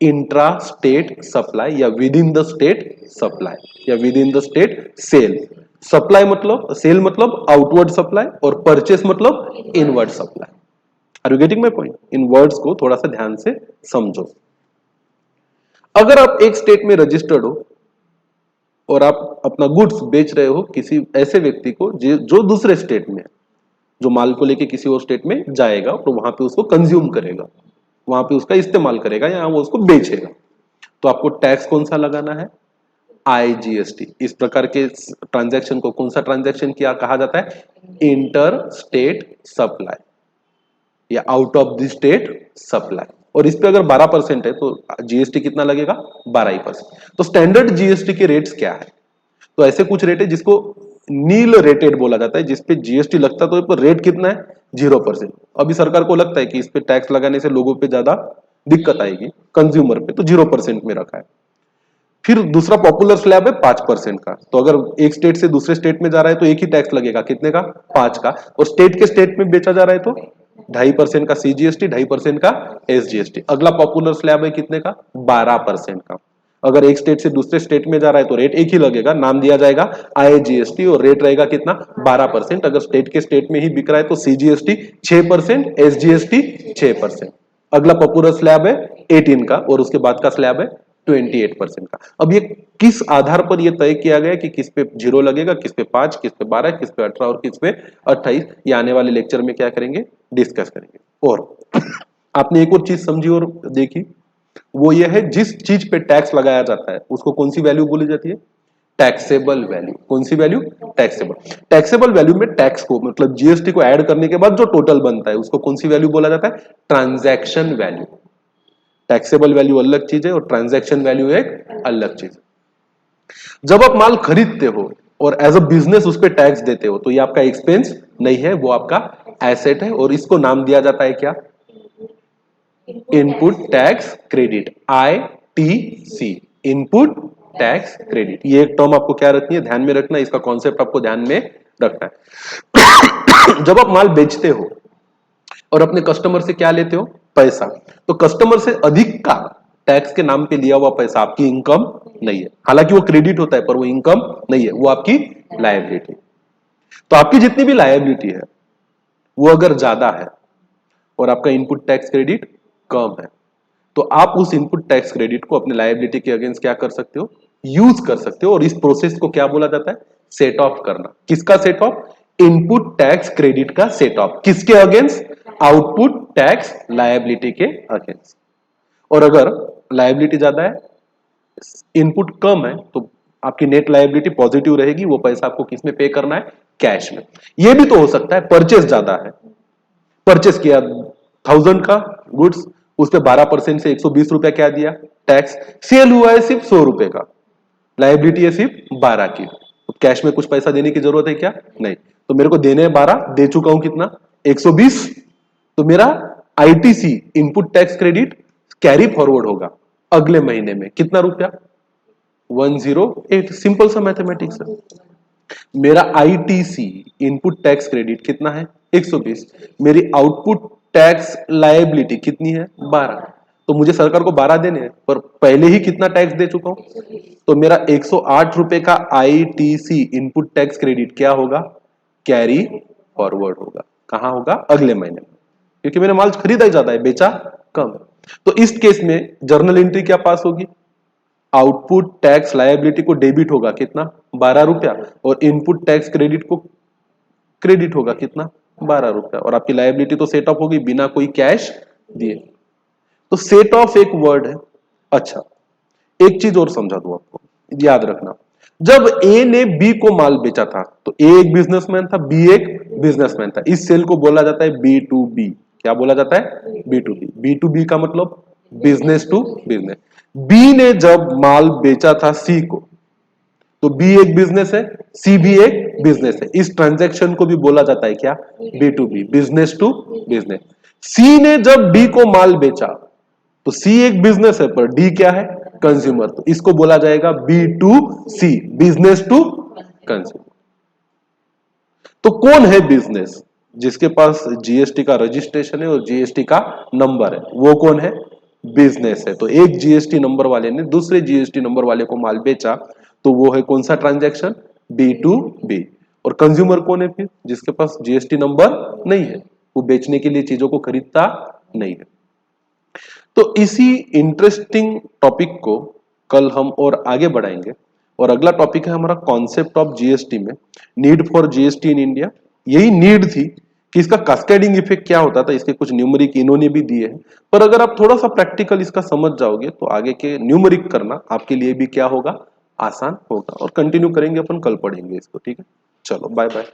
इंट्रा स्टेट सप्लाई या within the state supply या within the state sale. Supply मतलब, सेल मतलब आउटवर्ड सप्लाई और परचेस मतलब inward supply. Are you getting my point? इन वर्ड्स को थोड़ा सा ध्यान से समझो। अगर आप एक स्टेट में रजिस्टर्ड हो और आप अपना गुड्स बेच रहे हो किसी ऐसे व्यक्ति को जो दूसरे स्टेट में है, जो माल को लेके किसी और स्टेट में जाएगा और वहां पे उसको कंज्यूम करेगा, वहां पे उसका इस्तेमाल करेगा या वो उसको बेचेगा, तो आपको टैक्स कौन सा लगाना है? आईजीएसटी। इस प्रकार के ट्रांजैक्शन को कौन सा ट्रांजैक्शन किया कहा जाता है? इंटर स्टेट सप्लाई या out of the state supply. और इस पे अगर 12% है तो जीएसटी कितना लगेगा? 12%। तो स्टैंडर्ड जीएसटी के रेट्स क्या है? तो ऐसे कुछ रेट है जिसको नील रेटेड बोला जाता है, जिसपे जीएसटी लगता है तो रेट कितना है? 0%। अभी सरकार को लगता है कि इस पे टैक्स लगाने से लोगों पे ज्यादा दिक्कत आएगी, कंज्यूमर पे, तो 0% में रखा है। फिर दूसरा पॉपुलर स्लैब है 5% का। तो अगर एक स्टेट से दूसरे स्टेट में जा रहा है तो एक ही टैक्स लगेगा, कितने का? 5 का। और स्टेट के स्टेट में बेचा जा रहा है तो 2.5% का सीजीएसटी, 2.5% का एसजीएसटी। अगला पॉपुलर स्लैब है कितने का? 12% का। अगर एक स्टेट से दूसरे स्टेट में जा रहा है तो रेट एक ही लगेगा, नाम दिया जाएगा आईजीएसटी, और रेट रहेगा कितना? 12%। अगर स्टेट के स्टेट में ही बिक रहा है तो सीजीएसटी 6%, एसजीएसटी 6%। अगला पॉपुलर स्लैब है 18 का और उसके बाद का स्लैब है 28% का। अब ये किस आधार पर यह तय किया गया कि किस पे 0 लगेगा, किस पे 5, किस पे 12, किस पे 18 और किस पे 28, ये आने वाले लेक्चर में क्या करेंगे? डिस्कस करेंगे। और आपने एक और चीज समझी और देखी, वो ये है जिस चीज पे टैक्स लगाया जाता है उसको कौन सी वैल्यू बोली जाती है? Taxable value. कौन सी वैल्यू? टैक्सेबल। टैक्सेबल वैल्यू में टैक्स को मतलब जीएसटी को ऐड करने के बाद जो टोटल बनता है उसको कौन सी वैल्यू बोला जाता है? Transaction value. टैक्सेबल वैल्यू अलग चीज है और ट्रांजैक्शन वैल्यू एक अलग चीज है। जब आप माल खरीदते हो और एज अ बिजनेस उस पर टैक्स देते हो तो ये आपका एक्सपेंस नहीं है, वो आपका एसेट है, और इसको नाम दिया जाता है क्या? Input tax credit, ITC, input tax credit. ये एक टर्म आपको क्या रखनी है? ध्यान में रखना, इसका कॉन्सेप्ट आपको ध्यान में रखना है। जब आप माल बेचते हो और अपने कस्टमर से क्या लेते हो? पैसा। तो कस्टमर से अधिक का टैक्स के नाम पे लिया हुआ पैसा आपकी इनकम नहीं है। हालांकि वो क्रेडिट होता है पर वो इनकम नहीं है, वो आपकी लायबिलिटी। तो आपकी जितनी भी लायबिलिटी है वो अगर ज्यादा है और आपका इनपुट टैक्स क्रेडिट कम है, तो आप उस इनपुट टैक्स क्रेडिट को अपने लायबिलिटी के अगेंस्ट क्या कर सकते हो? यूज कर सकते हो। और इस प्रोसेस को क्या बोला जाता है? सेट ऑफ करना। किसका set of? Input tax credit का सेट ऑफ। किसके अगेंस्ट? आउटपुट टैक्स लायबिलिटी के अगेंस्ट। और अगर लायबिलिटी ज्यादा है, इनपुट कम है, तो आपकी नेट लायबिलिटी पॉजिटिव रहेगी। वो पैसा आपको किस में पे करना है? कैश में। यह भी तो हो सकता है परचेस ज्यादा है, परचेस किया 1000 का गुड्स, उस पर 12% से 120 रुपया क्या दिया? टैक्स। सेल हुआ है सिर्फ 100 रुपए का, लायबिलिटी है सिर्फ 12 की। तो कैश में कुछ पैसा देने की जरूरत है क्या? नहीं। तो मेरे को देने हैं 12, दे चुका हूं कितना? 120। तो मेरा ITC, input tax credit, carry forward होगा अगले महीने में कितना रुपया? 108। सिंपल सा मैथमेटिक्स है। मेरा आईटीसी, इनपुट टैक्स क्रेडिट कितना है? 120। मेरी आउटपुट टैक्स लायबिलिटी कितनी है? 12। तो मुझे सरकार को 12 देने हैं, पर पहले ही कितना टैक्स दे चुका हूं, तो मेरा 108 रुपए का आईटीसी, इनपुट टैक्स क्रेडिट क्या होगा? कैरी फॉरवर्ड होगा। कहां होगा? अगले महीने में, क्योंकि मैंने माल खरीदा ही ज्यादा है, बेचा कम। तो इस केस में जर्नल एंट्री क्या पास होगी? आउटपुट टैक्स लायबिलिटी को डेबिट होगा कितना? 12 रुपया, और इनपुट टैक्स क्रेडिट को क्रेडिट होगा कितना? 12 रुपया। और आपकी लायबिलिटी तो सेट ऑफ होगी बिना कोई कैश दिए। तो सेट ऑफ एक वर्ड है। अच्छा, एक चीज और समझा दूं आपको, याद रखना। जब ए ने बी को माल बेचा था तो ए एक बिजनेसमैन था, बी एक बिजनेसमैन था। इस सेल को बोला जाता है बी टू बी। क्या बोला जाता है? B to B. B to B का मतलब बिजनेस टू बिजनेस। बी ने जब माल बेचा था सी को, तो बी एक बिजनेस है, सी भी एक बिजनेस है। इस ट्रांजैक्शन को भी बोला जाता है क्या? B to B, business to business. C ने जब डी को माल बेचा, तो सी एक बिजनेस है पर डी क्या है? कंज्यूमर। तो इसको बोला जाएगा B to C, business to consumer. तो कौन है बिजनेस? जिसके पास जीएसटी का रजिस्ट्रेशन है और जीएसटी का नंबर है, वो कौन है? बिजनेस है। तो एक जीएसटी नंबर वाले ने दूसरे जीएसटी नंबर वाले को माल बेचा, तो वो है कौन सा ट्रांजैक्शन? B to B. और कंज्यूमर कौन है फिर? जिसके पास जीएसटी नंबर नहीं है, वो बेचने के लिए चीजों को खरीदता नहीं है। तो इसी इंटरेस्टिंग टॉपिक को कल हम और आगे बढ़ाएंगे। और अगला टॉपिक है हमारा कॉन्सेप्ट ऑफ जीएसटी में, need for GST in India. यही नीड थी कि इसका कास्केडिंग इफेक्ट क्या होता था, इसके कुछ न्यूमेरिक इन्होंने भी दिए हैं। पर अगर आप थोड़ा सा प्रैक्टिकल इसका समझ जाओगे तो आगे के न्यूमेरिक करना आपके लिए भी क्या होगा? आसान होगा। और कंटिन्यू करेंगे अपन, कल पढ़ेंगे इसको। ठीक है, चलो बाय बाय।